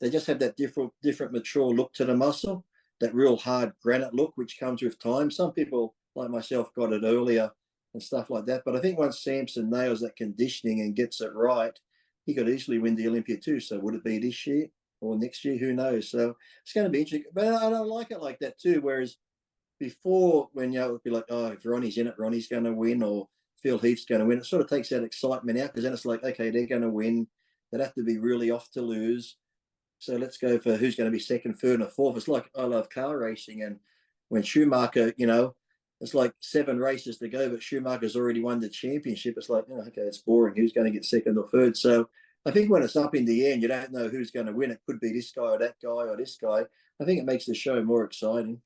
Speaker 2: They just have that different mature look to the muscle, that real hard granite look, which comes with time. Some people, like myself, got it earlier and stuff like that. But I think once Samson nails that conditioning and gets it right, he could easily win the Olympia too. So would it be this year or next year? Who knows? So it's going to be interesting. But I don't like it like that too. Whereas before, when it would be like, oh, if Ronnie's in it, Ronnie's going to win, or Phil Heath's going to win, it sort of takes that excitement out because then it's like, okay, they're going to win. They'd have to be really off to lose. So let's go for who's going to be second, third, or fourth. It's like I love car racing, and when Schumacher, it's like 7 races to go, but Schumacher's already won the championship. It's like, okay, it's boring. Who's going to get second or third? So I think when it's up in the end, you don't know who's going to win. It could be this guy or that guy or this guy. I think it makes the show more exciting.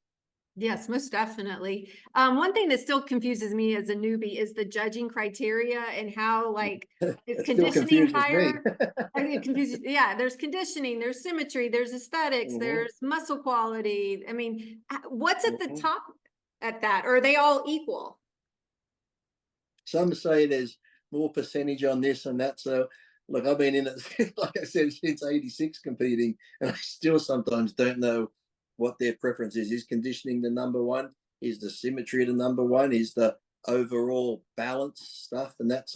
Speaker 1: Yes, most definitely. One thing that still confuses me as a newbie is the judging criteria and how like is
Speaker 2: It still
Speaker 1: conditioning
Speaker 2: confuses
Speaker 1: higher?
Speaker 2: me.
Speaker 1: It confuses, yeah, there's conditioning, there's symmetry, there's aesthetics, there's muscle quality. I mean, what's at the top at that? Or are they all equal?
Speaker 2: Some say there's more percentage on this and that. So look, I've been in it, like I said, since '86 competing, and I still sometimes don't know what their preference is. Is conditioning the number one? Is the symmetry the number one? Is the overall balance stuff? And that's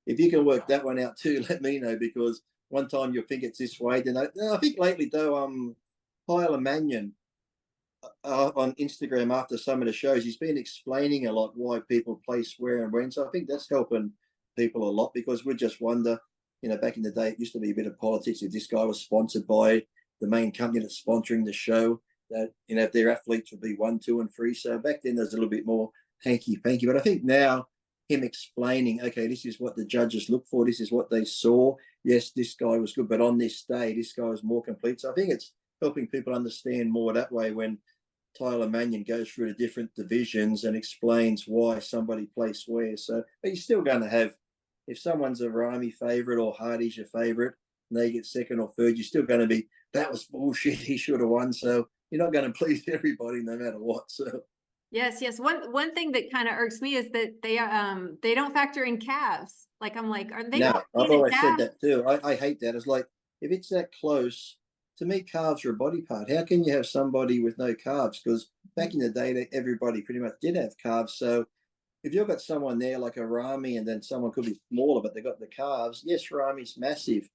Speaker 2: if you can work that one out too, let me know, because one time you'll think it's this way. Then I think lately though, Tyler Mannion on Instagram after some of the shows, he's been explaining a lot why people place where and when. So I think that's helping people a lot, because we just wonder, back in the day, it used to be a bit of politics. If this guy was sponsored by the main company that's sponsoring the show, that, if their athletes would be 1, 2, and 3. So back then there's a little bit more hanky-panky. But I think now him explaining, okay, this is what the judges look for. This is what they saw. Yes, this guy was good, but on this day, this guy was more complete. So I think it's helping people understand more that way when Tyler Mannion goes through the different divisions and explains why somebody placed where. So, but you're still going to have, if someone's a Rami favorite or Hardy's your favorite, and they get second or third, you're still going to be, that was bullshit, he should have won. So you're not going to please everybody no matter what. So
Speaker 1: Yes, yes. One thing that kind of irks me is that they don't factor in calves. Like I'm like, are they
Speaker 2: no,
Speaker 1: not
Speaker 2: I've
Speaker 1: looking at
Speaker 2: always said
Speaker 1: calves?
Speaker 2: that too. I hate that. It's like, if it's that close, to me, calves are a body part. How can you have somebody with no calves? Because back in the day, everybody pretty much did have calves. So if you've got someone there like a Rami, and then someone could be smaller, but they've got the calves, yes, Rami's massive,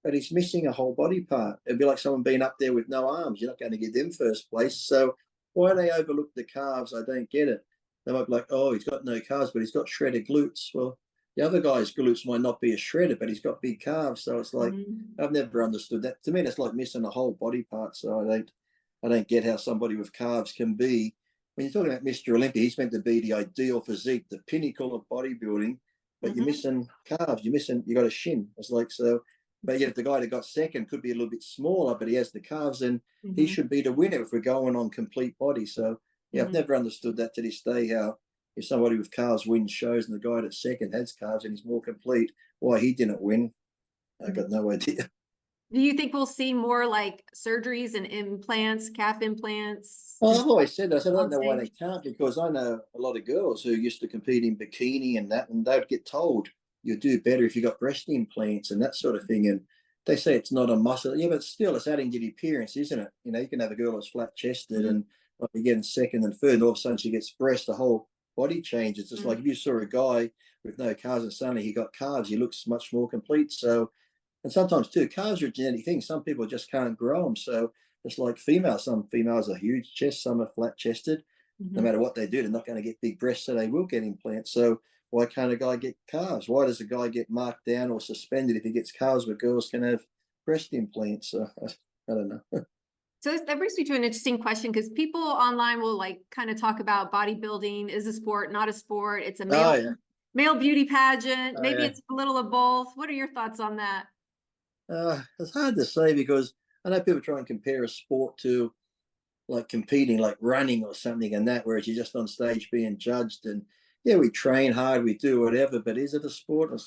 Speaker 2: but he's missing a whole body part. It'd be like someone being up there with no arms. You're not going to give them first place. So why they overlook the calves, I don't get it. They might be like, oh, he's got no calves, but he's got shredded glutes. Well, the other guy's glutes might not be as shredded, but he's got big calves. So it's like, I've never understood that. To me, that's like missing a whole body part. So I don't get how somebody with calves can be. When you're talking about Myster Olympia, he's meant to be the ideal physique, the pinnacle of bodybuilding, but you're missing calves. You got a shin. It's like, so, but yet the guy that got second could be a little bit smaller, but he has the calves, and he should be the winner if we're going on complete body. So yeah, I've never understood that to this day, how if somebody with calves wins shows and the guy that's second has calves and he's more complete, why he didn't win. I got no idea.
Speaker 1: Do you think we'll see more like surgeries and implants, calf implants
Speaker 2: Well, I've always said that. I said, I don't
Speaker 1: on
Speaker 2: know why they
Speaker 1: stage?
Speaker 2: can't, because I know a lot of girls who used to compete in bikini and that, and they'd get told you'll do better if you got breast implants and that sort of thing. And they say it's not a muscle. Yeah, but still, it's adding to the appearance, isn't it? You can have a girl that's flat chested and like, you're getting second and third, and all of a sudden she gets breast, the whole body changes. It's like if you saw a guy with no calves and suddenly he got calves, he looks much more complete. So, and sometimes too, calves are a genetic thing. Some people just can't grow them. So it's like females. Some females are huge chest, some are flat chested. No matter what they do, they're not going to get big breasts, so they will get implants. So why can't a guy get calves? Why does a guy get marked down or suspended if he gets calves, but girls can have breast implants? So I don't know.
Speaker 1: So that brings me to an interesting question, because people online will like kind of talk about bodybuilding is a sport, not a sport. It's a
Speaker 2: Oh yeah,
Speaker 1: male beauty pageant.
Speaker 2: oh
Speaker 1: Maybe
Speaker 2: yeah.
Speaker 1: it's a little of both. What are your thoughts on that?
Speaker 2: It's hard to say, because I know people try and compare a sport to like competing, like running or something, and that, whereas you're just on stage being judged. And yeah, we train hard, we do whatever, but is it a sport?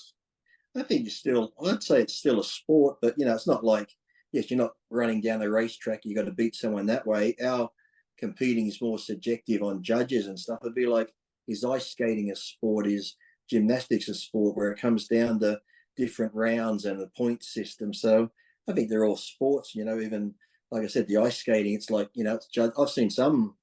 Speaker 2: I think I'd say it's still a sport, but it's not like, yes, you're not running down the racetrack, you got to beat someone that way. Our competing is more subjective on judges and stuff. It'd be like, is ice skating a sport? Is gymnastics a sport, where it comes down to different rounds and the point system? So I think they're all sports, even like I said, the ice skating, it's like, it's I've seen some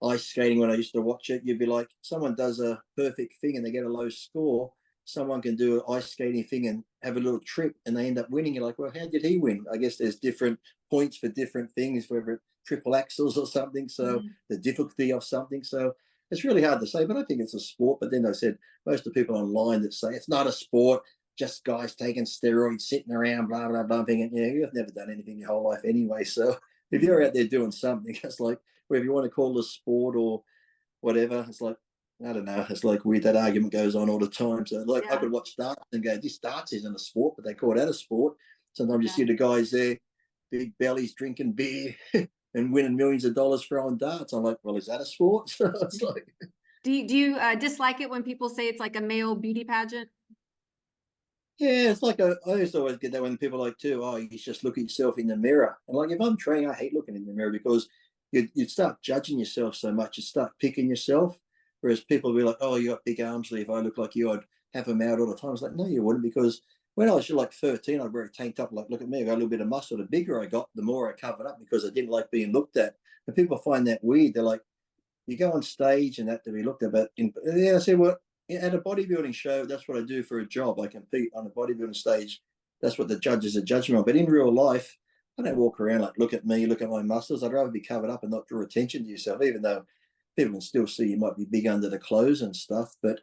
Speaker 2: ice skating when I used to watch it. You'd be like, someone does a perfect thing and they get a low score. Someone can do an ice skating thing and have a little trip and they end up winning. You're like, well, how did he win? I guess there's different points for different things, whether triple axles or something. So the difficulty of something. So it's really hard to say, but I think it's a sport. But then I said, most of the people online that say it's not a sport, just guys taking steroids, sitting around, blah, blah, blah, thinking, yeah, you've never done anything your whole life anyway. So if you're out there doing something, it's like, whatever you want to call the sport or whatever, it's like, I don't know, it's like weird, that argument goes on all the time. So like I could watch darts and go, this darts isn't a sport, but they call that a sport. Sometimes you see the guys there, big bellies, drinking beer and winning millions of dollars throwing darts. I'm like, well, is that a sport? So it's like,
Speaker 1: Do you dislike it when people say it's like a male beauty pageant?
Speaker 2: yeah, it's like I used to always get that when people are like, too, oh, you just look at yourself in the mirror. And like, if I'm training, I hate looking in the mirror because you start judging yourself so much, you start picking yourself. Whereas people will be like, oh, you got big arms, Lee. If I look like you, I'd have them out all the time. I was like, no, you wouldn't, because when I was like 13, I'd wear a tank top, like, look at me, I got a little bit of muscle. The bigger I got, the more I covered up because I didn't like being looked at. And people find that weird. They're like, you go on stage and that to be looked at. But I said, well, at a bodybuilding show, that's what I do for a job. I compete on a bodybuilding stage. That's what the judges are judging on. But in real life, I don't walk around like, look at me, look at my muscles. I'd rather be covered up and not draw attention to yourself, even though people can still see you might be big under the clothes and stuff. But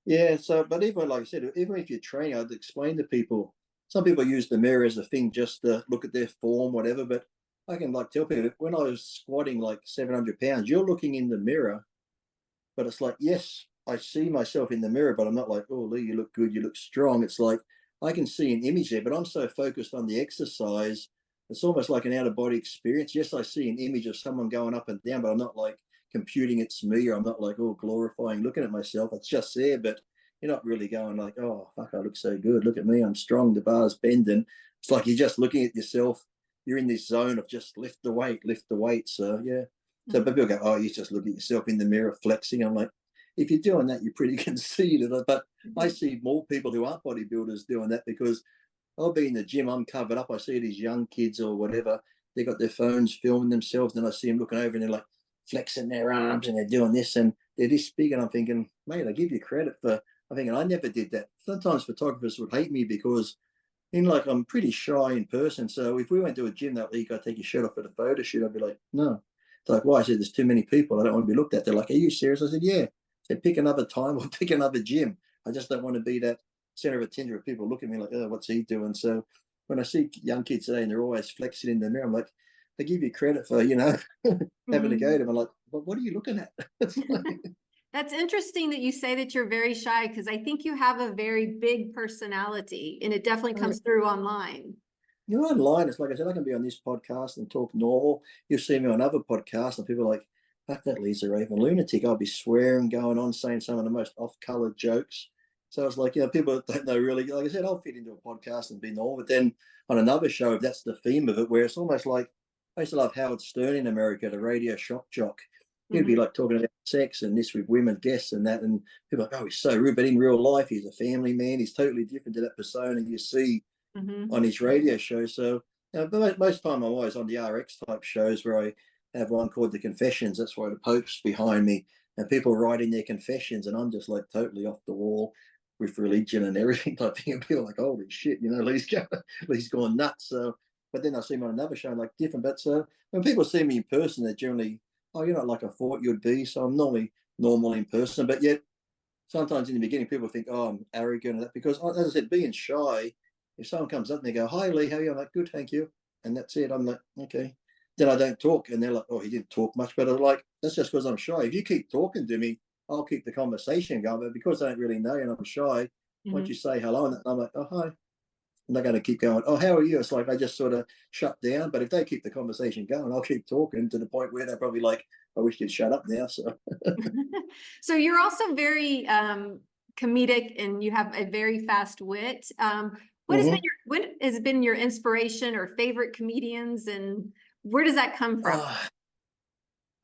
Speaker 2: yeah, so, but even like I said, even if you're training, I'd explain to people, some people use the mirror as a thing just to look at their form, whatever. But I can like tell people, when I was squatting like 700 pounds, you're looking in the mirror, but it's like, yes, I see myself in the mirror, but I'm not like, oh, Lee, you look good, you look strong. It's like I can see an image there, but I'm so focused on the exercise. It's almost like an out of body experience. Yes, I see an image of someone going up and down, but I'm not like computing it's me, or I'm not like, oh, glorifying looking at myself. It's just there, but you're not really going like, oh, fuck, I look so good. Look at me, I'm strong, the bar's bending. It's like you're just looking at yourself. You're in this zone of just lift the weight, lift the weight. So, yeah. So people go, oh, you just look at yourself in the mirror flexing. I'm like, if you're doing that, you're pretty conceited. But I see more people who aren't bodybuilders doing that because I'll be in the gym, I'm covered up. I see these young kids or whatever, they got their phones filming themselves. Then I see them looking over and they're like flexing their arms and they're doing this and they're this big. And I'm thinking, mate, I give you credit for, I'm thinking, I never did that. Sometimes photographers would hate me because like I'm pretty shy in person. So if we went to a gym that week, I'd take your shirt off for the photo shoot. I'd be like, no. It's like, why? I said, there's too many people. I don't want to be looked at. They're like, are you serious? I said, yeah. I said, pick another time or pick another gym. I just don't want to be that center of attention where people look at me like, oh, what's he doing? So when I see young kids today and they're always flexing in the mirror, I'm like, I give you credit for, having to go to them. I'm like, well, what are you looking at?
Speaker 1: That's interesting that you say that you're very shy, because I think you have a very big personality and it definitely comes through online.
Speaker 2: You're online. It's like I said, I can be on this podcast and talk normal. You'll see me on other podcasts and people are like, fuck, that Lee's a raving lunatic. I'll be swearing, going on, saying some of the most off-color jokes. So it's like, people don't know really. Like I said, I'll fit into a podcast and be normal. But then on another show, if that's the theme of it, where it's almost like, I used to love Howard Stern in America, the radio shock jock. He'd be like talking about sex and this with women guests and that. And people are like, oh, he's so rude. But in real life, he's a family man. He's totally different to that persona you see on his radio show. So, but most of the time I'm always on the RX type shows where I have one called The Confessions. That's why the Pope's behind me and people writing their confessions. And I'm just like totally off the wall with religion and everything type thing. And people are like, holy shit, Lee's gone nuts. So, but then I see him on another show like different. But so when people see me in person, they're generally, oh, you're not like I thought you'd be. So I'm normally normal in person. But yet sometimes in the beginning, people think, oh, I'm arrogant. And that because, as I said, being shy, if someone comes up and they go, hi, Lee, how are you? I'm like, good, thank you. And that's it. I'm like, okay. Then I don't talk. And they're like, oh, he didn't talk much. But I'm like, that's just because I'm shy. If you keep talking to me, I'll keep the conversation going. But because I don't really know you and I'm shy, once you say hello, and I'm like, oh, hi. I'm not going to keep going, oh, how are you? It's like I just sort of shut down. But if they keep the conversation going, I'll keep talking to the point where they're probably like, I wish you'd shut up now. So,
Speaker 1: so you're also very comedic and you have a very fast wit. What has been your inspiration or favorite comedians, and where does that come from?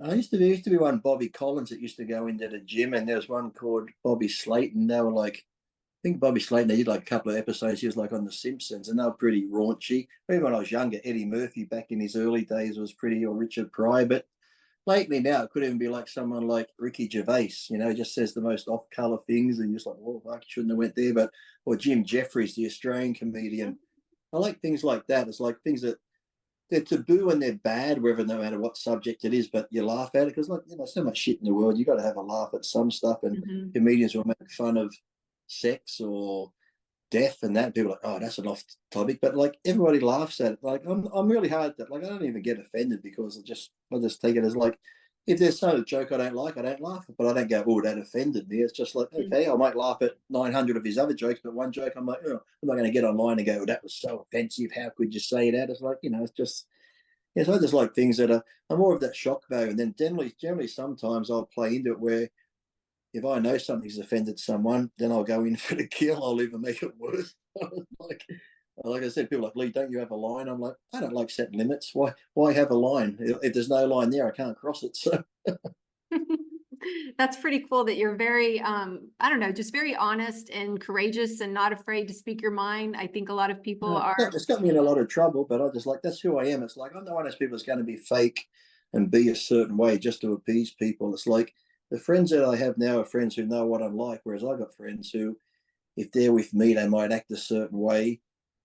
Speaker 2: I used to be one Bobby Collins that used to go into the gym, and there was one called Bobby Slayton. They were like, I think Bobby Slayton, they did like a couple of episodes. He was like on The Simpsons, and they were pretty raunchy. Even when I was younger, Eddie Murphy back in his early days was pretty, or Richard Pryor. But lately now, it could even be like someone like Ricky Gervais, just says the most off-color things, and you're just like, oh, fuck, you shouldn't have went there. But or Jim Jeffries, the Australian comedian. I like things like that. It's like things that they're taboo and they're bad, whether no matter what subject it is, but you laugh at it because so much shit in the world. You got to have a laugh at some stuff, and comedians will make fun of sex or death and that, people are like, oh, that's an off topic, but like everybody laughs at it. Like I'm really hard that, like, I don't even get offended because I just take it as like, if there's some joke I don't like, I don't laugh, but I don't go, oh, that offended me. It's just like, okay, I might laugh at 900 of his other jokes, but one joke I'm like, oh, I'm not going to get online and go, oh, that was so offensive, how could you say that? It's like, it's just, yeah, so I just like things that are more of that shock value. And then generally sometimes I'll play into it where if I know something's offended someone, then I'll go in for the kill. I'll even make it worse. like I said, people are like, Lee, don't you have a line? I'm like, I don't like setting limits. Why have a line? If there's no line there, I can't cross it. So
Speaker 1: That's pretty cool that you're very, I don't know, just very honest and courageous and not afraid to speak your mind. I think a lot of people are.
Speaker 2: it's got me in a lot of trouble, but I just like, that's who I am. It's like, I'm not one of those people that's going to be fake and be a certain way just to appease people. It's like the friends that I have now are friends who know what I'm like, whereas I got friends who, if they're with me, they might act a certain way.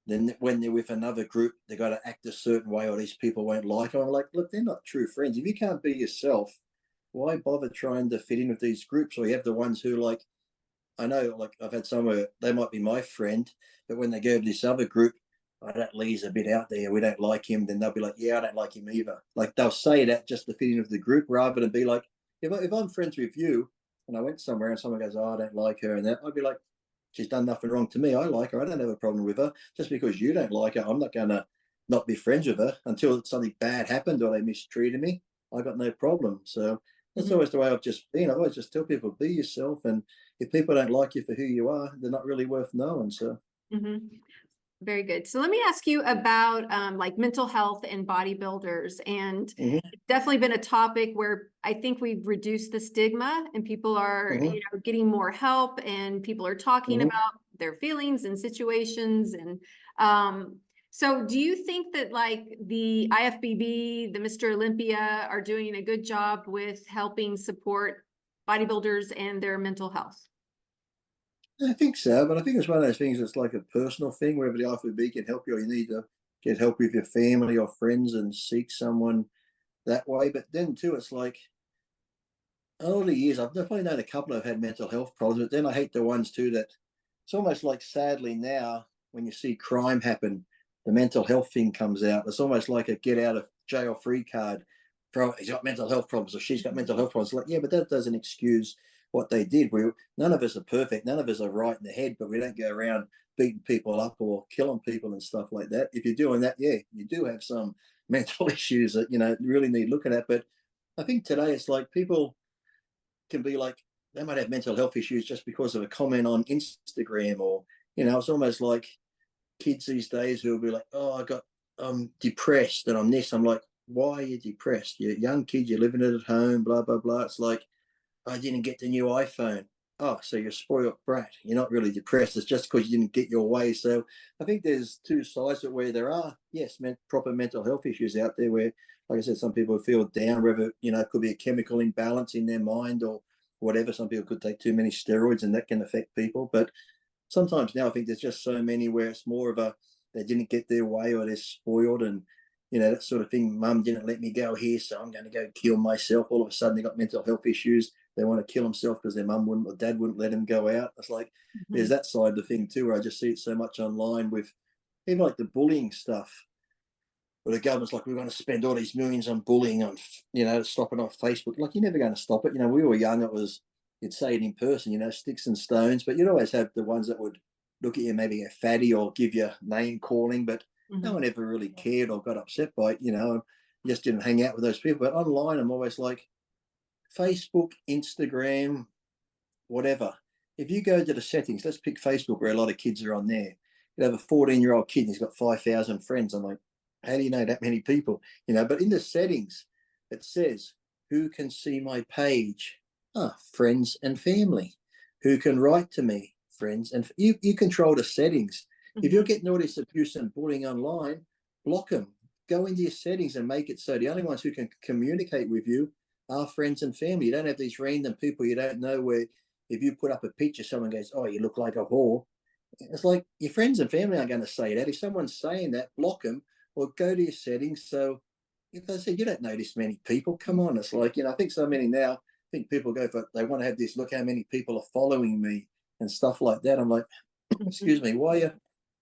Speaker 2: Then when they're with another group, they got to act a certain way, or these people won't like them. I'm like, look, they're not true friends. If you can't be yourself, why bother trying to fit in with these groups? Or you have the ones who, like, I know, like, I've had some where they might be my friend, but when they go to this other group, oh, that Lee's a bit out there, we don't like him, then they'll be like, yeah, I don't like him either. Like, they'll say that just to fit in with the group rather than be like, if I'm friends with you and I went somewhere and someone goes, oh, I don't like her and that, I'd be like, she's done nothing wrong to me. I like her. I don't have a problem with her. Just because you don't like her, I'm not going to not be friends with her until something bad happened or they mistreated me. I got no problem. So that's always the way I've just been. I always just tell people, be yourself. And if people don't like you for who you are, they're not really worth knowing. So.
Speaker 1: Very good. So let me ask you about like mental health and bodybuilders. And it's definitely been a topic where I think we've reduced the stigma and people are getting more help and people are talking about their feelings and situations. And so do you think that like the IFBB, the Myster Olympia are doing a good job with helping support bodybuilders and their mental health?
Speaker 2: I think so, but I think it's one of those things that's like a personal thing. Wherever the IFBB can help you, or you need to get help with your family or friends and seek someone that way. But then too, it's like over the years, I've definitely known a couple who've had mental health problems, but then I hate the ones too that it's almost like, sadly now, when you see crime happen, the mental health thing comes out. It's almost like a get out of jail free card. He's got mental health problems or she's got mental health problems. Like, yeah, but that doesn't excuse what they did. None of us are perfect. None of us are right in the head, but we don't go around beating people up or killing people and stuff like that. If you're doing that, yeah, you do have some mental issues that, really need looking at. But I think today it's like people can be like, they might have mental health issues just because of a comment on Instagram, or it's almost like kids these days who will be like, oh, I'm depressed and I'm this. I'm like, why are you depressed? You're a young kid, you're living it at home, blah blah blah. It's like, I didn't get the new iPhone. Oh, so you're a spoiled brat. You're not really depressed. It's just because you didn't get your way. So I think there's two sides of it where there are, yes, proper mental health issues out there where, like I said, some people feel down, whether, it could be a chemical imbalance in their mind or whatever. Some people could take too many steroids and that can affect people. But sometimes now I think there's just so many where it's more of they didn't get their way or they're spoiled and, that sort of thing. Mum didn't let me go here, so I'm going to go kill myself. All of a sudden they got mental health issues. They want to kill themselves because their mum wouldn't or dad wouldn't let them go out. It's like, there's that side of the thing too, where I just see it so much online with even like the bullying stuff, where the government's like, we're going to spend all these millions on bullying on, stopping off Facebook. Like, you're never going to stop it. We were young. It was, you'd say it in person, sticks and stones, but you'd always have the ones that would look at you, maybe a fatty or give you name calling, but no one ever really cared or got upset by it, and just didn't hang out with those people. But online, I'm always like, Facebook, Instagram, whatever. If you go to the settings, let's pick Facebook where a lot of kids are on there. You have a 14-year-old kid and he's got 5,000 friends. I'm like, how do you know that many people? But in the settings, it says, who can see my page? Friends and family. Who can write to me? Friends. And you control the settings. If you're getting all this abuse and bullying online, block them. Go into your settings and make it so the only ones who can communicate with you are friends and family. You don't have these random people you don't know where if you put up a picture, someone goes, oh, you look like a whore. It's like, your friends and family aren't going to say that. If someone's saying that, block them or go to your settings. So if they say, you don't know this many people, come on. It's like, I think so many now, I think people go for, they want to have this, look how many people are following me and stuff like that. I'm like, excuse me, why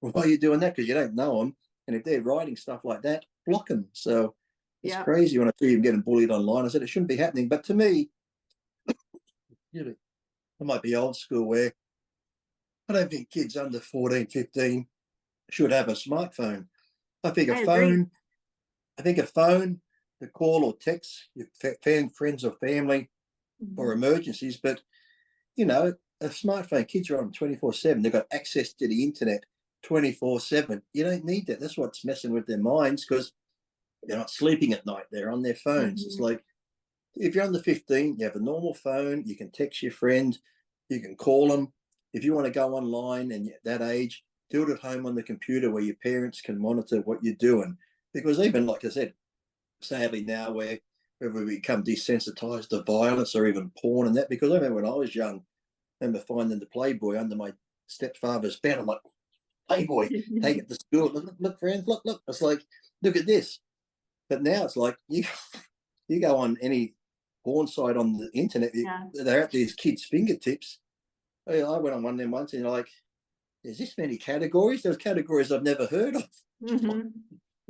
Speaker 2: are you doing that? Because you don't know them. And if they're writing stuff like that, block them. So it's
Speaker 1: Yeah.
Speaker 2: crazy when I see them getting bullied online. I said, it shouldn't be happening. But to me, you know, I might be old school where I don't think kids under 14, 15 should have a smartphone. I think a
Speaker 1: I agree.
Speaker 2: phone, to call or text your friends or family or emergencies. But, you know, a smartphone, kids are on 24/7. They've got access to the internet 24/7. You don't need that. That's what's messing with their minds, because they're not sleeping at night. They're on their phones. It's like, if you're under 15, you have a normal phone. You can text your friend. You can call them. If you want to go online and you're at that age, do it at home on the computer where your parents can monitor what you're doing. Because even, like I said, sadly now where we become desensitized to violence or even porn and that, because I remember when I was young, I remember finding the Playboy under my stepfather's bed. I'm like, Playboy, take it to school. Look, friends, look. It's like, look at this. But now it's like, you go on any porn site on the internet, they're at these kids' fingertips. I went on one of them once, and you're like, there's this many categories. There's categories I've never heard of. You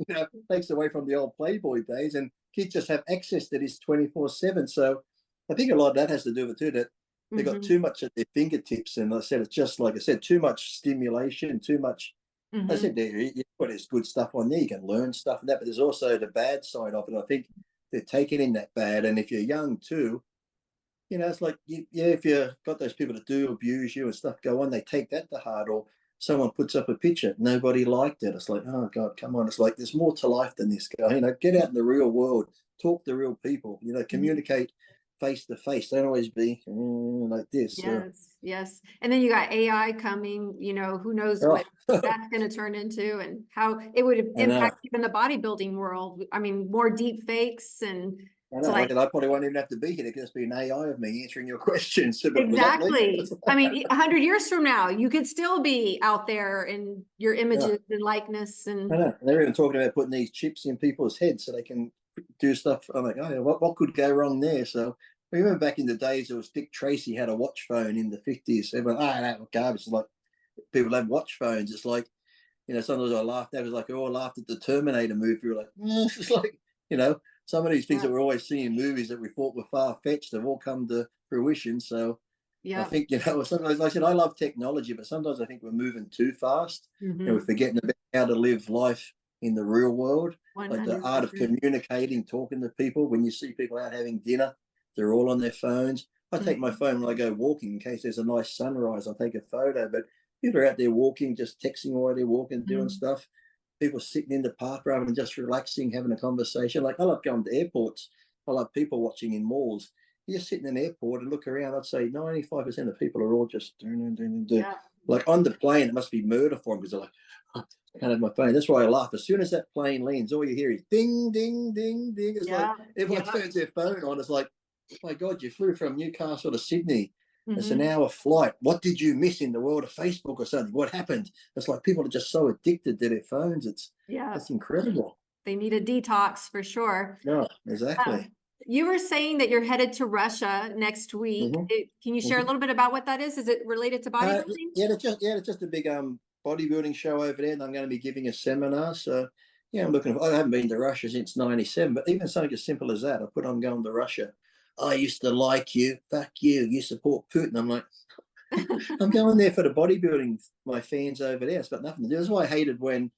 Speaker 2: know, takes away from the old Playboy days, and kids just have access to this 24/7. So I think a lot of that has to do with it too, that they've got too much at their fingertips. And I said, it's just like I said, too much stimulation, too much. I said, there's good stuff on there. You can learn stuff and that, but there's also the bad side of it. I think they're taking in that bad. And if you're young too, you know, it's like, if you've got those people that do abuse you and stuff go on, they take that to heart. Or someone puts up a picture, nobody liked it. It's like, oh God, come on. It's like, there's more to life than this guy. You know, get out in the real world, talk to real people, you know, communicate face to face. Don't always be like this.
Speaker 1: Yes. And then you got AI coming, you know, who knows what that's going to turn into and how it would impact even the bodybuilding world. I mean, more deep fakes and
Speaker 2: I know, like, I probably won't even have to be here. It can just be an AI of me answering your questions.
Speaker 1: Exactly. I mean, 100 years from now, you could still be out there in your images and likeness. And
Speaker 2: I know. They're even talking about putting these chips in people's heads so they can do stuff. I'm like, oh, yeah, what could go wrong there? So I remember back in the days, it was Dick Tracy had a watch phone in the 50s. Everyone, that was garbage. It's like, people have watch phones. It's like, you know, sometimes I laughed. That was like, I laughed at the Terminator movie. We were like, it's like, you know, some of these things that we're always seeing in movies that we thought were far-fetched have all come to fruition. So I think, you know, sometimes, like I said, I love technology, but sometimes I think we're moving too fast and we're forgetting about how to live life in the real world,
Speaker 1: 100%.
Speaker 2: like the art of communicating, talking to people. When you see people out having dinner, they're all on their phones. I take my phone when I go walking in case there's a nice sunrise. I'll take a photo, but people are out there walking, just texting while they're walking, doing stuff. People sitting in the park rather than just relaxing, having a conversation. Like, I love going to airports. I love people watching in malls. You just sit in an airport and look around. I'd say 95% of people are all just doing. Like, on the plane, it must be murder for them because they're like, oh, I can't have my phone. That's why I laugh. As soon as that plane lands, all you hear is ding, ding, ding, ding. It's like everyone turns their phone on. It's like, oh my God, you flew from Newcastle to Sydney. It's an hour flight. What did you miss in the world of Facebook or something? What happened? It's like people are just so addicted to their phones. It's incredible.
Speaker 1: They need a detox for sure.
Speaker 2: No, exactly.
Speaker 1: You were saying that you're headed to Russia next week. Can you share a little bit about what that is? Is it related to bodybuilding?
Speaker 2: It's just a big bodybuilding show over there, and I'm going to be giving a seminar. So yeah, I haven't been to Russia since '97, but even something as simple as that, I'm going to Russia. I used to like you. Fuck you. You support Putin. I'm like, I'm going there for the bodybuilding, my fans over there. It's got nothing to do. That's why I hated when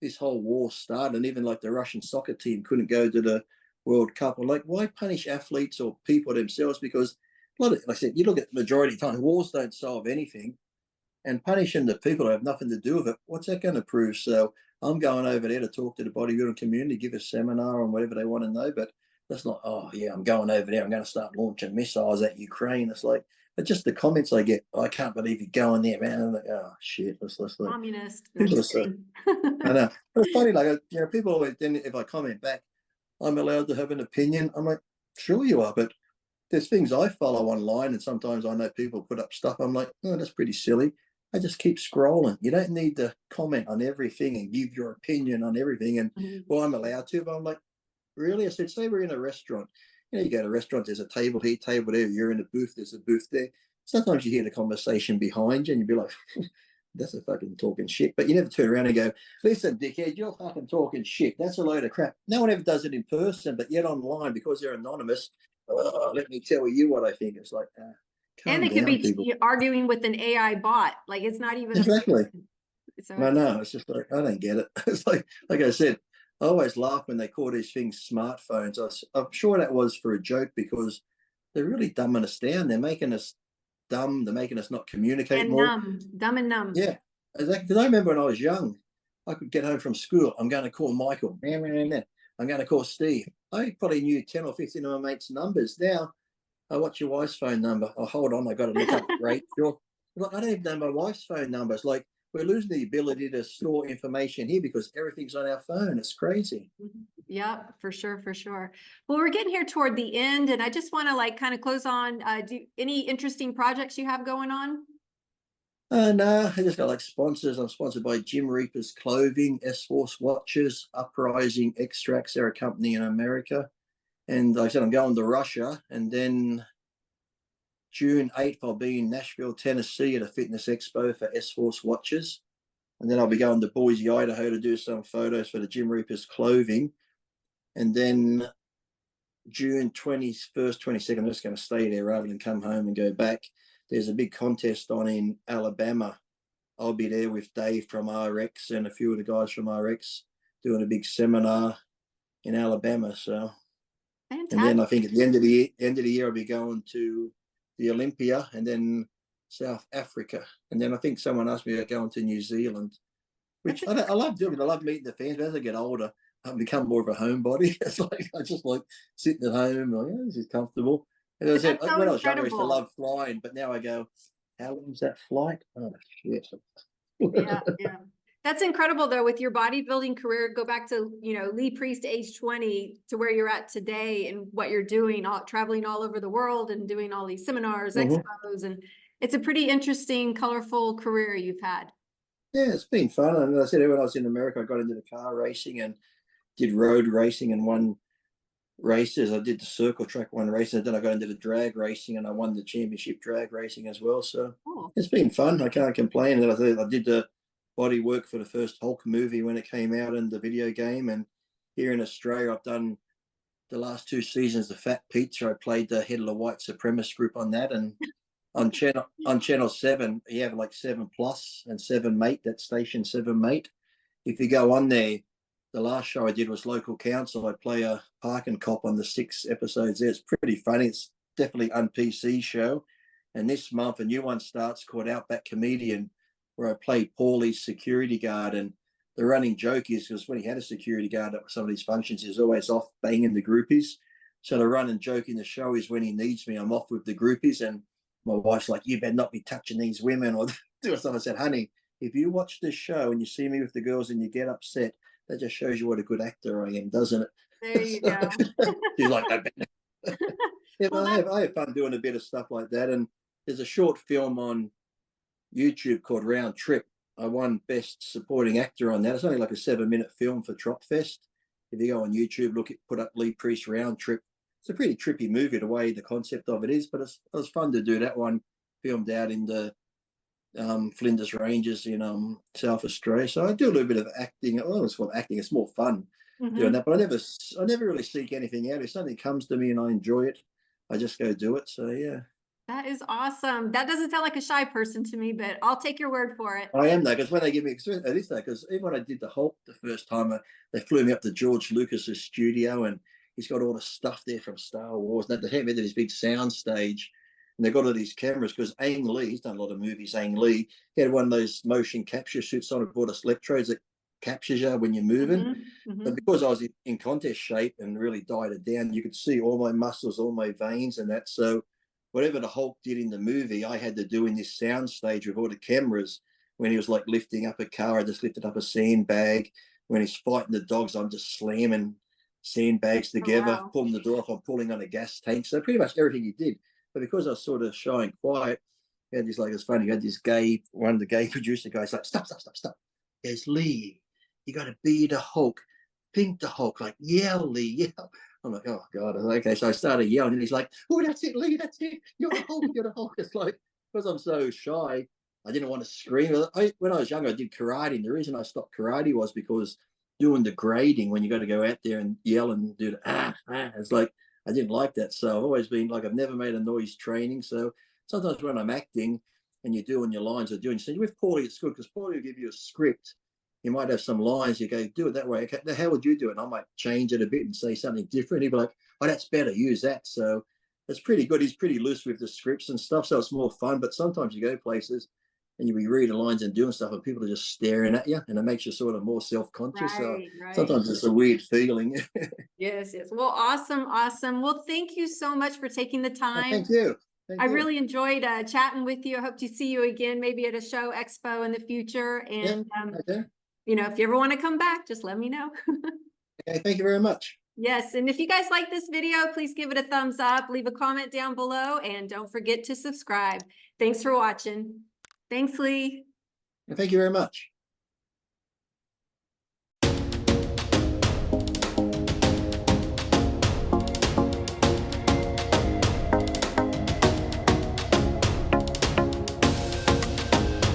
Speaker 2: this whole war started, and even like the Russian soccer team couldn't go to the World Cup. I'm like, why punish athletes or people themselves? Because, like I said, you look at the majority of the time, wars don't solve anything. And punishing the people who have nothing to do with it, what's that going to prove? So I'm going over there to talk to the bodybuilding community, give a seminar on whatever they want to know. But that's not, oh, yeah, I'm going over there. I'm going to start launching missiles at Ukraine. It's like, but just the comments I get, I can't believe you're going there, man. I'm like, oh, shit. Let's like,
Speaker 1: communist.
Speaker 2: People are so, I know. But it's funny, like, you know, people always, then if I comment back, I'm allowed to have an opinion. I'm like, sure you are. But there's things I follow online, and sometimes I know people put up stuff. I'm like, oh, that's pretty silly. I just keep scrolling. You don't need to comment on everything and give your opinion on everything. And well, I'm allowed to, but I'm like, really? I said, say we're in a restaurant. You know, you go to a restaurant, there's a table here, table there. You're in a booth, there's a booth there. Sometimes you hear the conversation behind you, and you'd be like, that's a fucking talking shit. But you never turn around and go, listen, dickhead, you're fucking talking shit. That's a load of crap. No one ever does it in person, but yet online, because they're anonymous, let me tell you what I think. It's like,
Speaker 1: And
Speaker 2: calm
Speaker 1: they could
Speaker 2: down,
Speaker 1: be
Speaker 2: people.
Speaker 1: arguing with an AI bot. Like, it's not even
Speaker 2: Exactly.
Speaker 1: so
Speaker 2: I know. It's just like, I don't get it. It's like I said, I always laugh when they call these things smartphones. I'm sure that was for a joke, because they're really dumbing us down. They're making us dumb. They're making us not communicate
Speaker 1: and
Speaker 2: more.
Speaker 1: numb, dumb and numb.
Speaker 2: Yeah, exactly. Because I remember when I was young, I could get home from school. I'm going to call Michael. I'm going to call Steve. I probably knew 10 or 15 of my mates' numbers. Now, what's your wife's phone number? Oh, hold on. I got to look up Rachel. Like, I don't even know my wife's phone number. It's like we're losing the ability to store information here because everything's on our phone. It's crazy.
Speaker 1: Yeah, for sure, for sure. Well, we're getting here toward the end, and I just want to like kind of close on. Do any interesting projects you have going on?
Speaker 2: No, I just got like sponsors. I'm sponsored by Jim Reaper's Clothing, S-Force Watches, Uprising Extracts. They're a company in America. And like I said, I'm going to Russia, and then June 8th, I'll be in Nashville, Tennessee at a fitness expo for S-Force Watches. And then I'll be going to Boise, Idaho to do some photos for the Jim Reaper's Clothing. And then June 21st, 22nd, I'm just going to stay there rather than come home and go back. There's a big contest on in Alabama. I'll be there with Dave from RX and a few of the guys from RX doing a big seminar in Alabama. So,
Speaker 1: Fantastic.
Speaker 2: and then I think at the end of the year, I'll be going to the Olympia and then South Africa. And then I think someone asked me about going to New Zealand, which I love doing. I love meeting the fans. But as I get older, I've become more of a homebody. It's like I just like sitting at home. Like, oh, this is comfortable. And as I said, when I was younger, I used to love flying, but now I go, how long's that flight? Oh shit.
Speaker 1: Yeah, yeah. That's incredible though, with your bodybuilding career, go back to, Lee Priest, age 20 to where you're at today and what you're doing, traveling all over the world and doing all these seminars, expos, and it's a pretty interesting, colorful career you've had.
Speaker 2: Yeah, it's been fun. And as I said, when I was in America, I got into the car racing and did road racing and won races. I did the circle track one race, and then I got into the drag racing and I won the championship drag racing as well. So It's been fun. I can't complain. And I did the body work for the first Hulk movie when it came out in the video game. And here in Australia, I've done the last 2 seasons of Fat Pizza. I played the head of the white supremacist group on that. And on channel 7, you have like 7 Plus and 7 Mate. That's station 7 Mate. If you go on there, the last show I did was local council. I play a parking cop on the 6 episodes there. It's pretty funny. It's definitely an PC show. And this month, a new one starts called Outback Comedian, where I play Paulie's security guard. And the running joke is because when he had a security guard at some of these functions, he was always off banging the groupies. So the running joke in the show is when he needs me, I'm off with the groupies. And my wife's like, you better not be touching these women or do something. I said, honey, if you watch this show and you see me with the girls and you get upset, that just shows you what a good actor I am, doesn't it?
Speaker 1: There you go.
Speaker 2: She's like, yeah, well, I have fun doing a bit of stuff like that. And there's a short film on YouTube called Round Trip. I won Best Supporting Actor on that. It's only like a 7-minute film for Tropfest. If you go on YouTube, put up Lee Priest Round Trip. It's a pretty trippy movie, the way the concept of it is, but it was fun to do that one, filmed out in the Flinders Ranges in South Australia. So I do a little bit of acting. Well, it's called acting. It's more fun doing that, but I never really seek anything out. If something comes to me and I enjoy it, I just go do it. So yeah.
Speaker 1: That is awesome. That doesn't sound like a shy person to me, but I'll take your word for it.
Speaker 2: I am though, because when they give me experience, it is though, because even when I did the Hulk the first time, they flew me up to George Lucas's studio, and he's got all the stuff there from Star Wars. And they have this big sound stage, and they've got all these cameras because Ang Lee, he's done a lot of movies. Ang Lee, he had one of those motion capture suits on, bought us electrodes that captures you when you're moving. But because I was in contest shape and really died it down, you could see all my muscles, all my veins, and that. So whatever the Hulk did in the movie, I had to do in this sound stage with all the cameras. When he was like lifting up a car, I just lifted up a sandbag. When he's fighting the dogs, I'm just slamming sandbags together, pulling the door off, I'm pulling on a gas tank. So pretty much everything he did. But because I was sort of shy and quiet, he had this, like, it's funny, he had this one of the gay producer guys like, stop. He goes, Lee, you got to be the Hulk. Think the Hulk, like, yell, Lee, yell. I'm like, oh, God. Okay, so I started yelling, and he's like, oh, that's it, Lee, that's it. You're the Hulk, you're the Hulk. It's like, because I'm so shy, I didn't want to scream. When I was younger, I did karate, and the reason I stopped karate was because doing the grading when you got to go out there and yell and do the it's like I didn't like that. So I've always been like, I've never made a noise training. So sometimes when I'm acting and you're doing your lines or doing something with Paulie, it's good because Paulie will give you a script. You might have some lines, you go, do it that way. Okay, how would you do it? And I might change it a bit and say something different. He'd be like, oh, that's better, use that. So it's pretty good. He's pretty loose with the scripts and stuff. So it's more fun. But sometimes you go places and you be reading lines and doing stuff and people are just staring at you and it makes you sort of more self-conscious. So
Speaker 1: Right.
Speaker 2: sometimes it's a weird feeling.
Speaker 1: Yes, yes. Well, awesome, awesome. Well, thank you so much for taking the time.
Speaker 2: Thank you.
Speaker 1: I really enjoyed chatting with you. I hope to see you again, maybe at a show expo in the future. And,
Speaker 2: okay.
Speaker 1: you know, if you ever want to come back, just let me know.
Speaker 2: Okay, thank you very much.
Speaker 1: Yes. And if you guys like this video, please give it a thumbs up, leave a comment down below, and don't forget to subscribe. Thanks for watching. Thanks, Lee.
Speaker 2: Thank you very much.